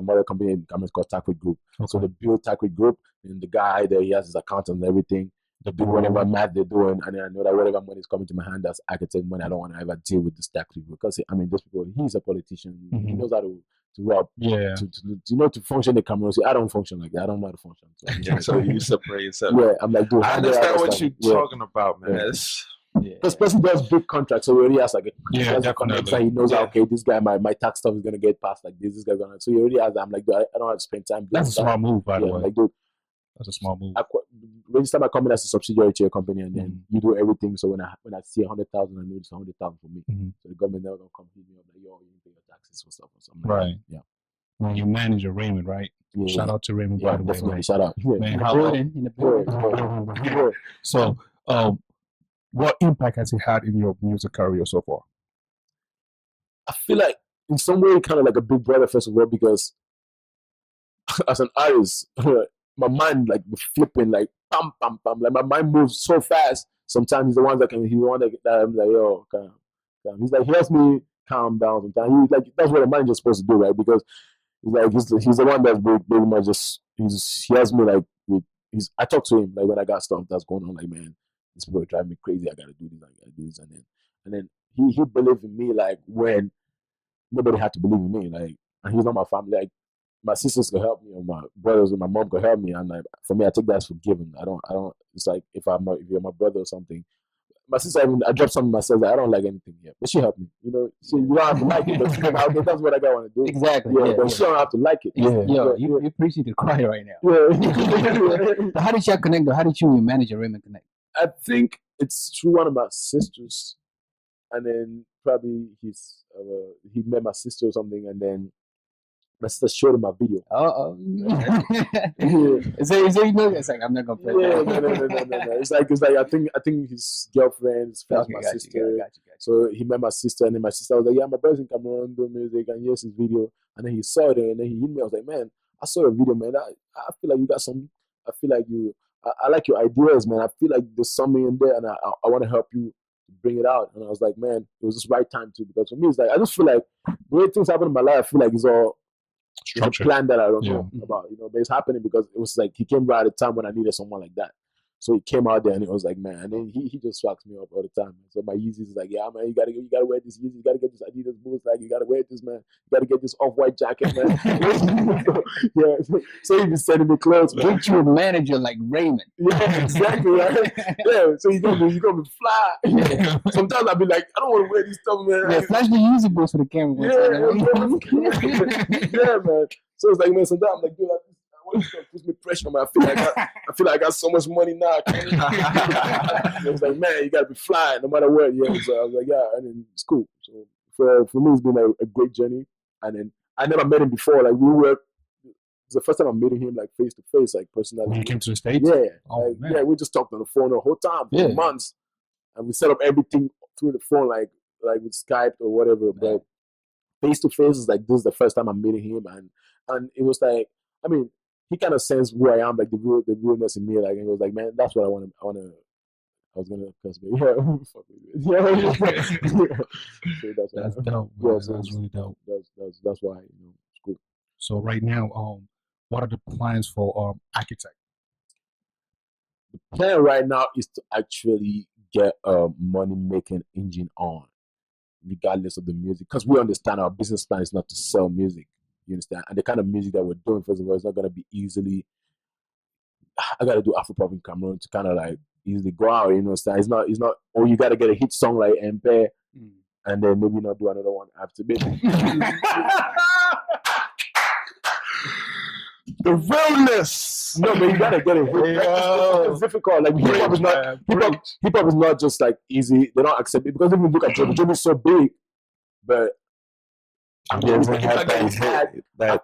mother company in Cameroon called Tackway Group. Okay. So they build Tackway Group, and the guy there, he has his accountant and everything. They do whatever math they're doing, and then I know that whatever money is coming to my hand, that's architect money. I don't want to ever deal with this tax people, because those people. He's a politician. He knows how to rub. Yeah. To function in Cameroon. So I don't function like that. I don't know how to function. So you separate yourself. Yeah, I'm like, dude. I understand what you're talking about, man. Because person does big contracts, so he already has like definitely. He knows okay, this guy, my tax stuff is gonna get passed like this. This guy's gonna. So he already has that. I'm like, dude, I don't have to spend time. That's a smart move, by the way. Like, dude, that's a small move. Register my company as a subsidiary to your company, and then you do everything. So when I see 100,000, I know it's 100,000 for me. So the government never gonna come hit me up like, yo, you need to pay your taxes for stuff or something. Right. Like that. Yeah. When you manage a Raymond, right? Shout out to Raymond, by the way. Definitely. Shout out. Man, in the building. So, what impact has he had in your music career so far? I feel like in some way kind of like a big brother, first of all, because as an artist, my mind like flipping like pam pam pam. Like my mind moves so fast. Sometimes he's the one that I'm like, yo, calm. He's like, he helps me calm down sometimes. He's like, that's what a manager is supposed to do, right? Because he's the one that's very much just he has me like I talk to him like when I got stuff that's going on, like, man, this people drive me crazy. I gotta do this, and then he believed in me like when nobody had to believe in me. Like, and he's not my family. Like, my sisters could help me, or my brothers or my mom could help me, and like for me, I take that as forgiven. I don't. It's like if you're my brother or something, my sister, I dropped something myself. Like, I don't like anything yet, but she helped me. You know, you don't have to like it, but that's what I got want to do. Exactly. Yeah, but she don't have to like it. Yo, you appreciate the cry right now. Yeah. So how did y'all connect? Or how did you and your manager Raymond connect? I think it's through one of my sisters, and then probably he met my sister or something, and then my sister showed him my video. So you know, it's like I'm not gonna play. No. It's like I think his girlfriend is friends with my sister. Got you. So he met my sister, and then my sister was like, "Yeah, my brother's in Cameroon doing music, and here's his video." And then he saw it, and then he hit me. I was like, "Man, I saw your video, man. I feel like you got some. I feel like I like your ideas, man. I feel like there's something in there, and I want to help you bring it out." And I was like, "Man, it was just right time too." Because for me, it's like I just feel like the way things happen in my life, I feel like it's all a plan that I don't know about, you know, but it's happening because it was like he came right at the time when I needed someone like that. So he came out there and it was like, man, and then he just fucks me up all the time. So my Yeezys is like, yeah, man, you gotta wear this Yeezy, you gotta get this Adidas boots, like you gotta wear this, man, you gotta get this off-white jacket, man. So he be sending me clothes. Get you a manager like Raymond. Yeah, exactly, right? Yeah, so you gonna be fly. Yeah. Sometimes I'll be like, I don't want to wear this stuff, man. Yeah, flash the Yeezy boots for the camera. Yeah, man. So it's like, man, sometimes I'm like, dude, puts me pressure, man. I feel like I got so much money now. It was like, man, you gotta be flying no matter what. Yeah, so I was like, yeah, and then it's cool. So for me, it's been a great journey. And then I never met him before. Like it's the first time I'm meeting him like face to face, like personally. When you came to the States? Yeah. We just talked on the phone the whole time for months, and we set up everything through the phone, like with Skype or whatever. But face to face is like this is the first time I'm meeting him, and it was like, I mean, he kind of sensed who I am, like the realness in me, like, and he was like, man, that's what I want to. I was gonna cuss, but So that's dope. Yeah, that's really dope. That's why, you know, it's good. So right now, what are the plans for Architect? The plan right now is to actually get a money-making engine on, regardless of the music, because we understand our business plan is not to sell music. You understand? And the kind of music that we're doing, first of all, is not gonna be easily. I gotta do Afropop in Cameroon to kind of like easily go out. You know, it's not. Or you gotta get a hit song like Mpe, and then maybe not do another one after this. The realness. No, but you gotta get it. It's difficult. Like hip hop is not just like easy. They don't accept it because if you look at Joby is so big, but I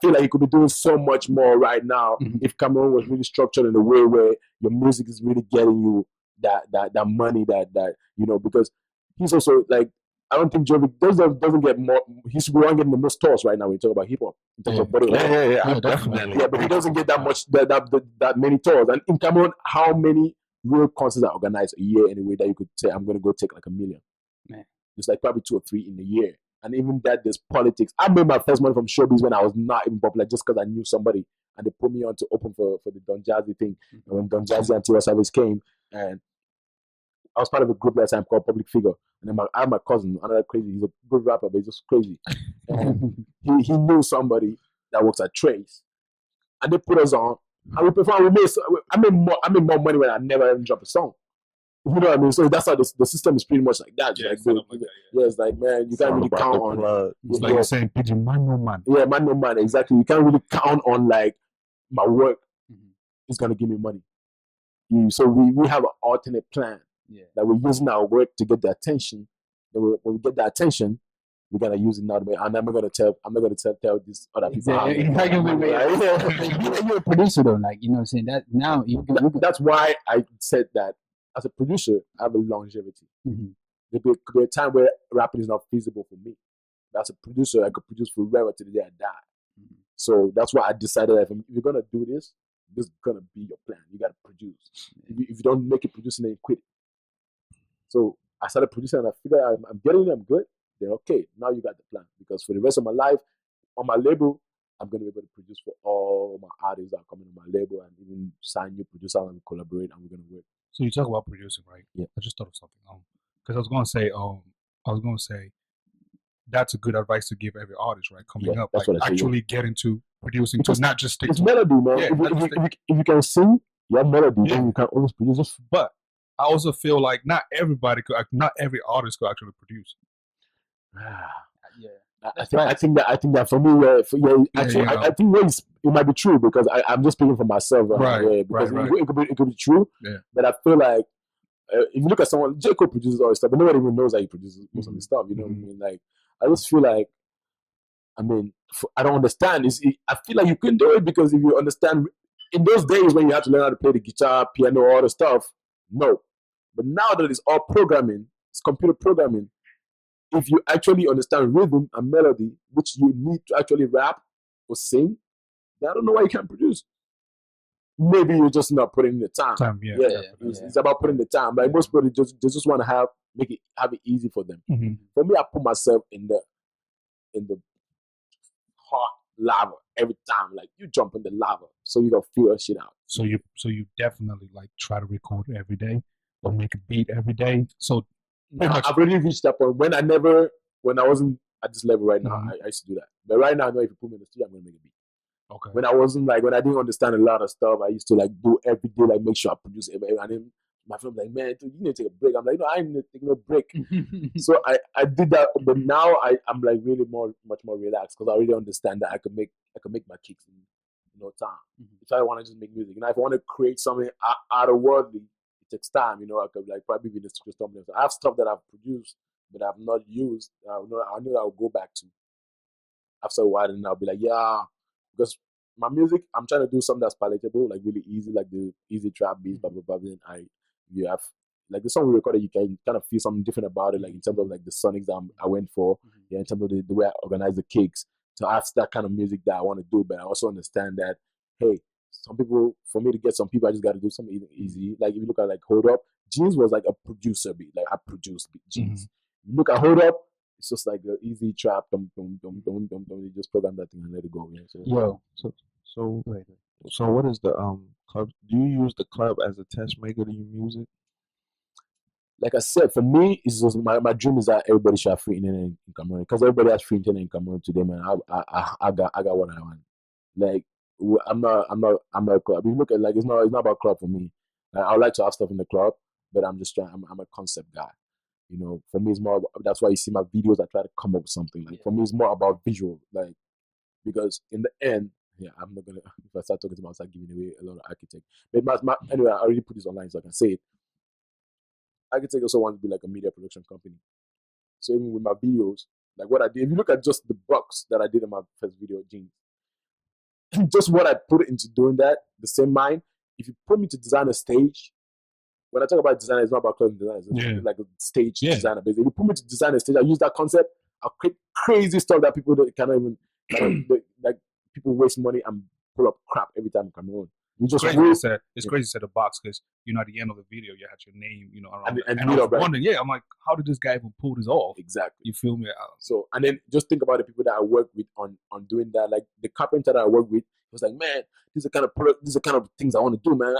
feel like he could be doing so much more right now if Cameroon was really structured in a way where your music is really getting you that money that you know, because he's also like, I don't think Joby doesn't get more. He's the one getting the most tours right now when you talk about hip hop in terms of body. Yeah, definitely. Yeah, but he doesn't get that much that many tours. And in Cameroon, how many real concerts are organized a year anyway that you could say I'm gonna go take like 1 million? Man. It's like probably 2 or 3 in a year. And even that, there's politics. I made my first money from showbiz when I was not even popular, just because I knew somebody, and they put me on to open for the Don Jazzy thing. And when Don Jazzy and Tino Savage came, and I was part of a group that time called Public Figure. And then I have my cousin, another crazy. He's a good rapper, but he's just crazy. And he knew somebody that works at Trace, and they put us on, and we performed. I made more money when I never even dropped a song. You know what I mean? So that's how the system is pretty much like that. Yeah, it's like, man, you can't really count on. It's like you're saying, "Pigeon man, no man." Yeah, man, no man. Exactly. You can't really count on like my work is gonna give me money. So we have an alternate plan that we're using our work to get the attention. Then when we get the attention, we're gonna use it now. And I'm not gonna tell these other people. You're a producer though, like, you know what I'm saying? That now that's why I said that. As a producer, I have a longevity. There could be a time where rapping is not feasible for me. But as a producer, I could produce forever to the day I die. So that's why I decided that if you're going to do this is going to be your plan. You got to produce. If you don't make it producing, then you quit it. So I started producing and I figured out I'm getting it, I'm good. Then okay, now you got the plan. Because for the rest of my life, on my label, I'm going to be able to produce for all my artists that are coming on my label and even sign new producers and collaborate, and we're going to work. So you talk about producing, right? Yeah. I just thought of something. Because I was going to say, that's a good advice to give every artist, right? Coming up, like actually get into producing, to not just stick it's to melody, man. If you can sing your melody, then you can always produce. But I also feel like not every artist could actually produce. Yeah. I think that for me, actually, I think it might be true because I'm just speaking for myself, because it could be true. Yeah. But I feel like if you look at someone, J. Cole produces all his stuff, but nobody even knows that he produces most of his stuff. You know what I mean? Like, I just feel like, I mean, I don't understand. I feel like you couldn't do it because if you understand, in those days when you had to learn how to play the guitar, piano, all the stuff, no. But now that it's all programming, it's computer programming. If you actually understand rhythm and melody, which you need to actually rap or sing, then I don't know why you can't produce. Maybe you're just not putting in the time. It's about putting the time. Like most people, they just want to have it easy for them. For me, I put myself in the hot lava every time. Like you jump in the lava, so you gotta feel that shit out. So you definitely like try to record every day or make a beat every day. So I've already reached that point when I wasn't at this level right now. I used to do that, but right now I know if you put me in the studio, I'm gonna make a beat. Okay. When I didn't understand a lot of stuff, I used to like do every day, like make sure I produce every. And then my friend was like, "Man, dude, you need to take a break." I'm like, "No, I ain't taking no break." So I did that, but now I'm like really much more relaxed because I really understand that I can make my kicks in no time. If I want to just make music, and if I want to create something out of worldly, it takes time. I could like probably be in the studio stumbling. So I have stuff that I've produced but I've not used. I know I'll go back to after a while, and I'll be like, because my music, I'm trying to do something that's palatable, like really easy, like the easy trap beats, blah blah blah. And you have like the song we recorded, you can kind of feel something different about it, like in terms of like the sonics that I went for, in terms of the way I organize the kicks. So that's that kind of music that I want to do, but I also understand that, hey, some people, for me to get some people, I just got to do something easy. Like if you look at like Hold Up, Jeans was like a producer beat, like I produced Jeans. You look at Hold Up, it's just like an easy trap, you just program that thing and let it go. So what is the club? Do you use the club as a test maker to your music? Like I said, for me, it's just my dream is that everybody should have free internet in Cameroon, because everybody has free internet in Cameroon today, man. I got what I want. Like I'm not a club. If you look at like it's not about club for me. Like, I would like to have stuff in the club, but I'm just trying. I'm a concept guy. For me, it's more about, that's why you see my videos. I try to come up with something. Like for me, it's more about visual. Like because in the end, I'm not gonna. If I start talking about, I start giving away a lot of architect. But anyway, I already put this online, so I can say it. Architect also wants to be like a media production company. So even with my videos, like what I did, if you look at just the box that I did in my first video, Jeans, just what I put into doing that, the same mind. If you put me to design a stage, when I talk about design, it's not about clothing design. It's like a stage designer. Basically, if you put me to design a stage, I use that concept. I'll create crazy stuff that people cannot even like. People waste money and pull up crap every time you come around. It's crazy you said the box, because at the end of the video you had your name, around and I was wondering, I'm like, how did this guy even pull this off? Exactly. You feel me? So and then just think about the people that I work with on doing that. Like the carpenter that I work with was like, man, these are the kind of things I want to do, man.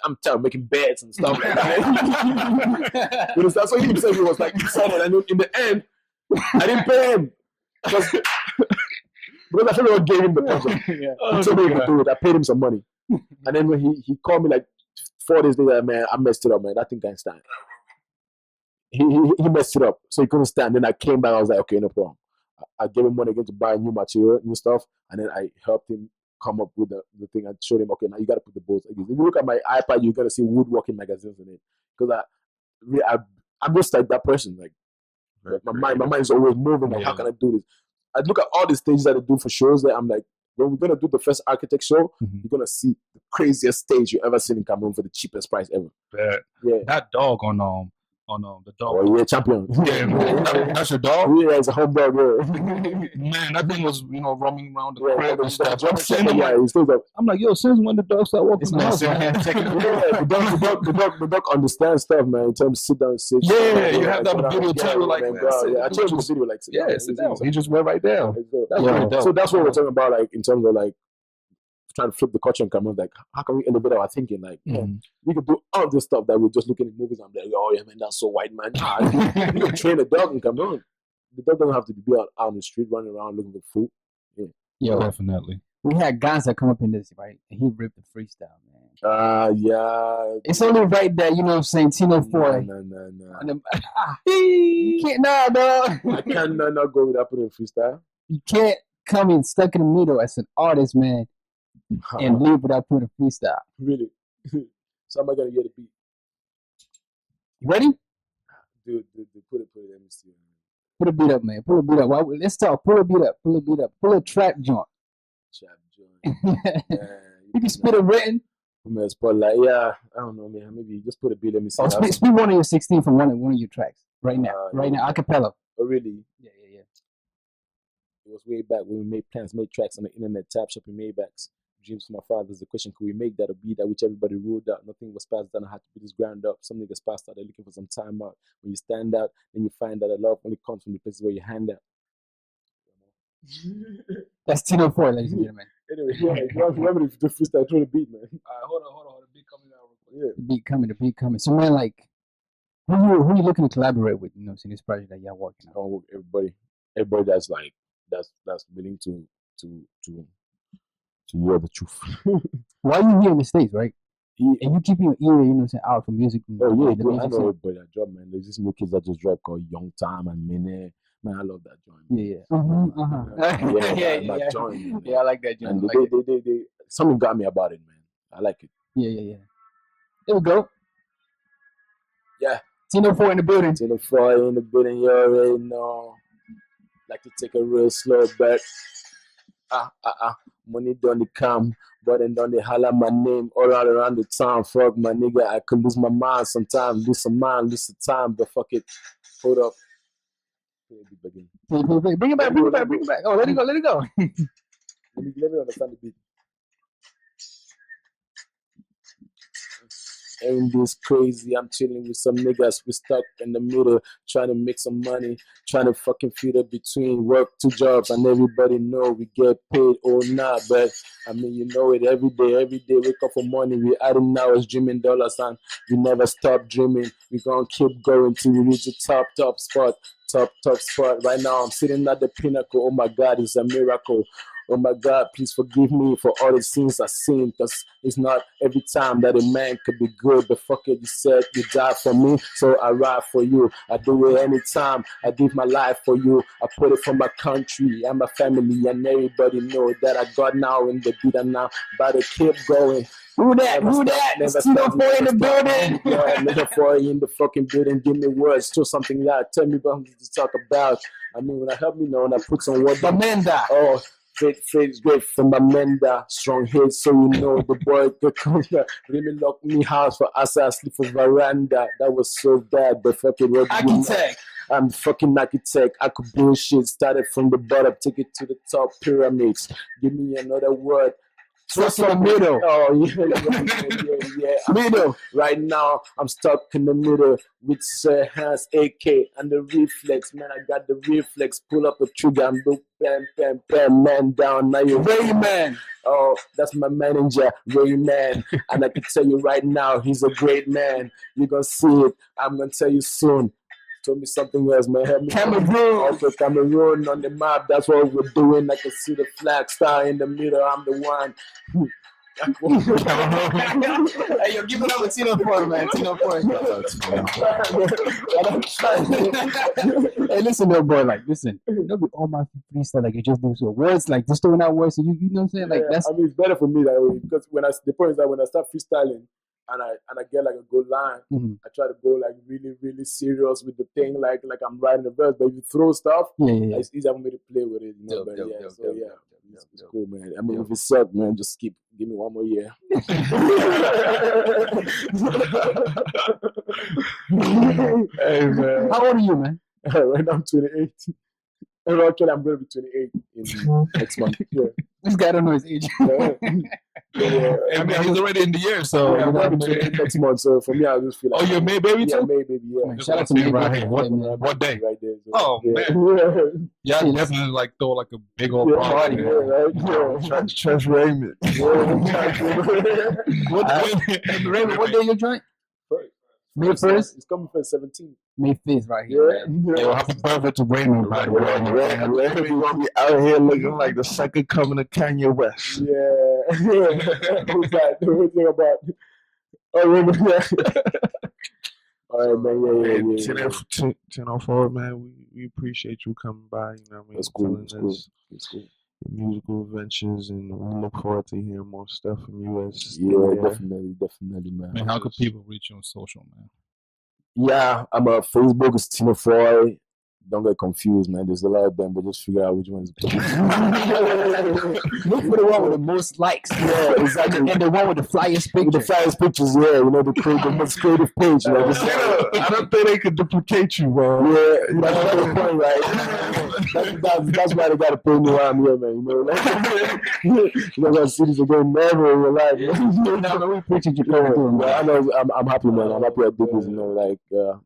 I'm tired of making beds and stuff like that. So he himself was like excited, and in the end, I didn't pay him because I feel like I gave him the project. He told me he could do it. I paid him some money. And then when he called me like 4 days later, man, I messed it up, man. That thing can't stand. He messed it up, so he couldn't stand. Then I came back. I was like, okay, no problem. I gave him money again to buy new material, new stuff, and then I helped him come up with the thing. I showed him, okay, now you got to put the bolts. If you look at my iPad, you're gonna see woodworking magazines in it, because I'm just like that person. Like my mind is always moving. Like, how can I do this? I look at all the stages that I do for shows that I'm like, when we're gonna do the first architect show, you're gonna see the craziest stage you ever seen in Cameroon for the cheapest price ever. That dog on the dog. Oh yeah, champion. That's your dog. Yeah, it's a home dog. Man, that thing was roaming around the crib and stuff. I'm like, yo, since when the dog start walking the house? The dog understands stuff, man. In terms of sit down, sit. Yeah, you have that video too. Like, I told you the video, like, sit down. He just went right down. So that's what we're talking about, like in terms of like trying to flip the culture in Cameroon. Like, how can we elevate our thinking? Like, we could do all this stuff that we're just looking at movies. I'm like, oh yeah, man, that's so white, man. You can train a dog in Cameroon. The dog doesn't have to be out on the street running around looking for food. Yeah, definitely. We had guys that come up in this, right? And he ripped the freestyle, man. Yeah. It's only right that, you know what I'm saying, Tino 4. No. You can't, nah, dog. I cannot not go without putting freestyle. You can't come in stuck in the middle as an artist, man, and live without putting freestyle. Really? So am I gonna get a beat? You ready? Dude, put it. Let me see. Put a beat up, man. Pull a beat up. Let's talk. Pull a beat up. Pull a trap joint. Trap joint. You can spit a written. Man, spotlight. Yeah, I don't know, man. Maybe just put a beat. Let me see. Oh, spit one of your 16 from one of your tracks right now. Now, acapella. Oh, really? Yeah. It was way back when we made plans, made tracks on the internet, tap shopping Maybachs. Dreams for my fathers. The question: could we make that a beat that which everybody ruled out? Nothing was passed down. I had to be this ground up. Some niggas passed out. They're looking for some time out. When you stand out, then you find that a love only comes from the places where you hand out. That's Tino 4, ladies and gentlemen. Anyway, you want me to do freestyle through the beat, man? Hold on. The beat coming out. Yeah. The beat coming. So, man, like, who you looking to collaborate with? You know, in this project that y'all working on? Everybody that's like that's willing to hear the truth. Why are you here in the States, right? And you keeping your ear, you know, out for music. Oh yeah, bro, I know everybody that drop, man. There's this new kids that just dropped called Young Time and Minute. Man, I love that joint. Yeah. Joint, man. Yeah, I like that joint. And they something got me about it, man. I like it. Yeah. There we go. Yeah. Tino 4 in the building. Tino 4 in the building, you already know. Like to take a real slow bet. Money don't come, but then don't they holler my name all around the town. Fuck my nigga, I could lose my mind sometimes, lose some mind, lose some time, but fuck it. Hold up. Bring it back. Oh, let it go. Let me understand the beat. Ain't this crazy? I'm chilling with some niggas. We stuck in the middle, trying to make some money, trying to fucking feed up between work, 2 jobs, and everybody know we get paid or not. But I mean, you know it every day, wake up for money. We adding hours, dreaming dollars, and we never stop dreaming. We gonna keep going till we reach the top spot. Top spot. Right now, I'm sitting at the pinnacle. Oh my God, it's a miracle. Oh my God, please forgive me for all the sins I've seen, because it's not every time that a man could be good. But fuck it, you said you died for me, so I ride for you. I do it anytime. I give my life for you. I put it for my country and my family, and everybody know that I got now in the beat, and now about to keep going. Who that? It's Tino 4 in the building. Yeah, Tino 4 in the fucking building. Give me words, show something that. Tell me what to talk about. I mean, when I help me know and I put some words. Amanda. Oh. Faith great from Amanda, strong head, so you know the boy could come here. Really lock me house for us, I sleep for veranda. That was so bad, but fucking what architect. I'm fucking architect. I could bullshit. Started from the bottom, take it to the top pyramids. Give me another word. Trust in the middle. Oh, yeah. Middle. Right now, I'm stuck in the middle with Sir Hans, AK, and the reflex. Man, I got the reflex. Pull up a trigger and look, bam, man down. Now you're Rayman. Oh, that's my manager, Rayman. And I can tell you right now, he's a great man. You're going to see it. I'm going to tell you soon. Told me something else, man. Help me. Cameroon. Okay, Cameroon on the map. That's what we're doing. I can see the flag star in the middle. I'm the one. Hey, yo, give it up with Tino 4, man. Tino 4. Hey, listen, little boy. Like, listen. Don't be all my freestyle. Like, you just do so words. Like, just throwing out words. So you know what I'm saying? Like, that's. I mean, it's better for me that way, because the point is that when I start freestyling, and I get like a good line, I try to go like really, really serious with the thing, like I'm writing a verse. But if you throw stuff, it's easier for me to play with it, you know. It's cool, man. I mean, if it sucks, man, just give me one more year. Hey, man. How old are you, man? Right now I'm 28. Actually, I'm going to be 28 in next month. Yeah. This guy don't know his age. I mean, he's already in the year, so I'm going to be 28 next month. So for me, I just feel like. Oh, you're May baby too? Yeah, May baby. Yeah. Shout out to me right here. What day? Right there. So, oh man. Yeah, definitely like throw like a big old party. Trust Raymond. What day you join? May 1st? It's coming for 17th. May 5th, right here. Yeah, happy birthday to Raymond, by the way. Raymond gonna be out here looking like the second coming of Kanye West. Yeah. Who's that? Who's talking about? Oh, remember that? All right, man. Yeah. 1004, man. We appreciate you coming by. You know what I mean? That's cool. Telling us That's cool. your musical adventures, and we look forward to hearing more stuff from you. Yeah, definitely, man. Man, how could people reach you on social, man? Yeah, I'm on Facebook. It's Tino Foy. Don't get confused, man. There's a lot of them, but just figure out which one is. Look for the one with the most likes. Yeah, exactly. And the one with the flyest pictures. The flyest pictures, yeah. You know, the most creative page. You know, I don't think they could duplicate you, bro. Yeah, that's the point, right? That's why they gotta pay me while I'm here, man. You know, like, you're not gonna see this again never in your life. No, we appreciate you Yeah, coming through, I know. I'm happy, man. I'm happy I did this. You know, like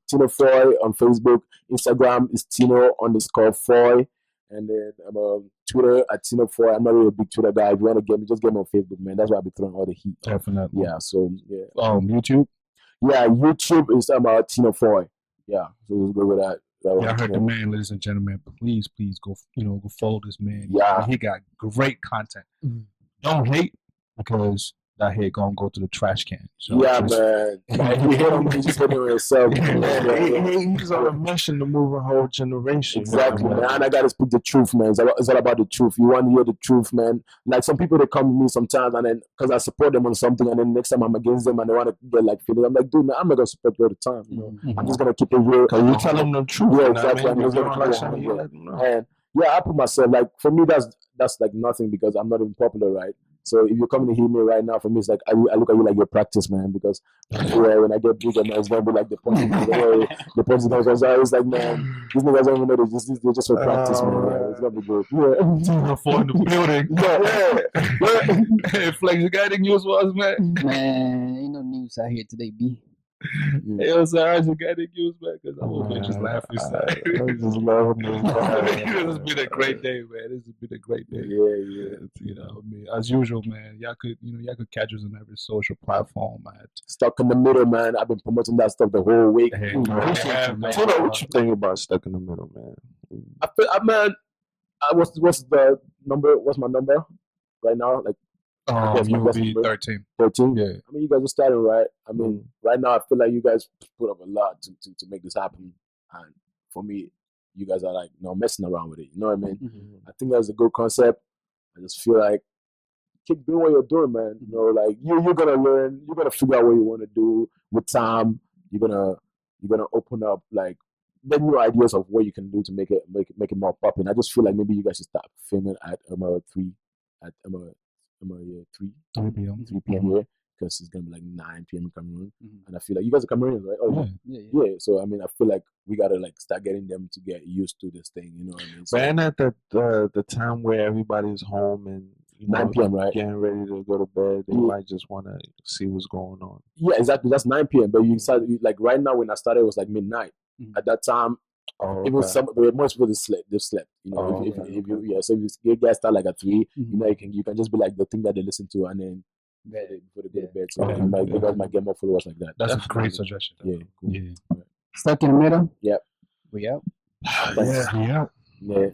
Tino Foy on Facebook, Instagram is Tino_Foy, and then I'm on Twitter at Tino Foy. I'm not really a big Twitter guy. If you want to get me, just get me on Facebook, man. That's why I'll be throwing all the heat. Definitely. Yeah. So yeah. YouTube. Yeah, YouTube is Tino Foy. Yeah. So let's go with that. Yeah, I heard the man, ladies and gentlemen. Please go. Go follow this man. Yeah. He got great content. Don't hate because that hate gonna go to the trash can. So yeah, man. If you hit him, you just hit him yourself. He's on a mission to move a whole generation. Exactly, man. And I gotta speak the truth, man. It's all about the truth. You want to hear the truth, man. Like some people, they come to me sometimes, and then because I support them on something, and then next time I'm against them, and they want to get like feelings. I'm like, dude, man, I'm not gonna support you all the time. You know? I'm just gonna keep it real. Cause you tell them the truth. Yeah, exactly. I'm just You gonna like keep something, it you real. let them know. And yeah, I put myself like for me, that's like nothing because I'm not even popular, right? So if you're coming to hear me right now, for me, it's like I look at you like your practice, man. Because when I get bigger, man, it's gonna be like the point. The point is gonna it's like, man, these niggas don't even know they're just for practice, man. Yeah, it's gonna be good. Yeah. For in the building. Hey, Flex, you got any news for us, man? Man, ain't no news out here today, B. Hey, yo, sir, you got any news, man? Because I'm over just laughing. I'm just loving this. This has been a great day, man. This has been a great day. Yeah. You know, I mean, as usual, man. Y'all could catch us on every social platform, man. Stuck in the middle, man. I've been promoting that stuff the whole week. Hey, man. Tino, what you think about Stuck in the Middle, man? I feel, man. What's the number? What's my number right now? Like, you will be 13. 13. Yeah. I mean, you guys are starting, right? I mean, right now I feel like you guys put up a lot to make this happen, and for me, you guys are like messing around with it. You know what I mean? I think that's a good concept. I just feel like keep doing what you're doing, man. You know, like you're gonna learn. You're gonna figure out what you want to do with time. You're gonna open up like the new ideas of what you can do to make it more popping. I just feel like maybe you guys should start filming at 3 p.m. here because it's gonna be like 9 p.m. in Cameroon, and I feel like you guys are Cameroonians, right? Oh, yeah. So I mean, I feel like we gotta like start getting them to get used to this thing. You know what I mean? So, but and at the time where everybody's home and 9 p.m. right, getting ready to go to bed, they might just want to see what's going on. Yeah, exactly. That's 9 p.m. But you started like right now when I started, it was like midnight. At that time. It was most people they've slept. You know, so if you guys start like at 3, you know, you can just be like the thing that they listen to, and then before they go to bed. So you guys might get more followers like that. That's a great suggestion. Yeah, cool. Yeah. Stuck in the middle. Yep. We out. Yeah. Yeah.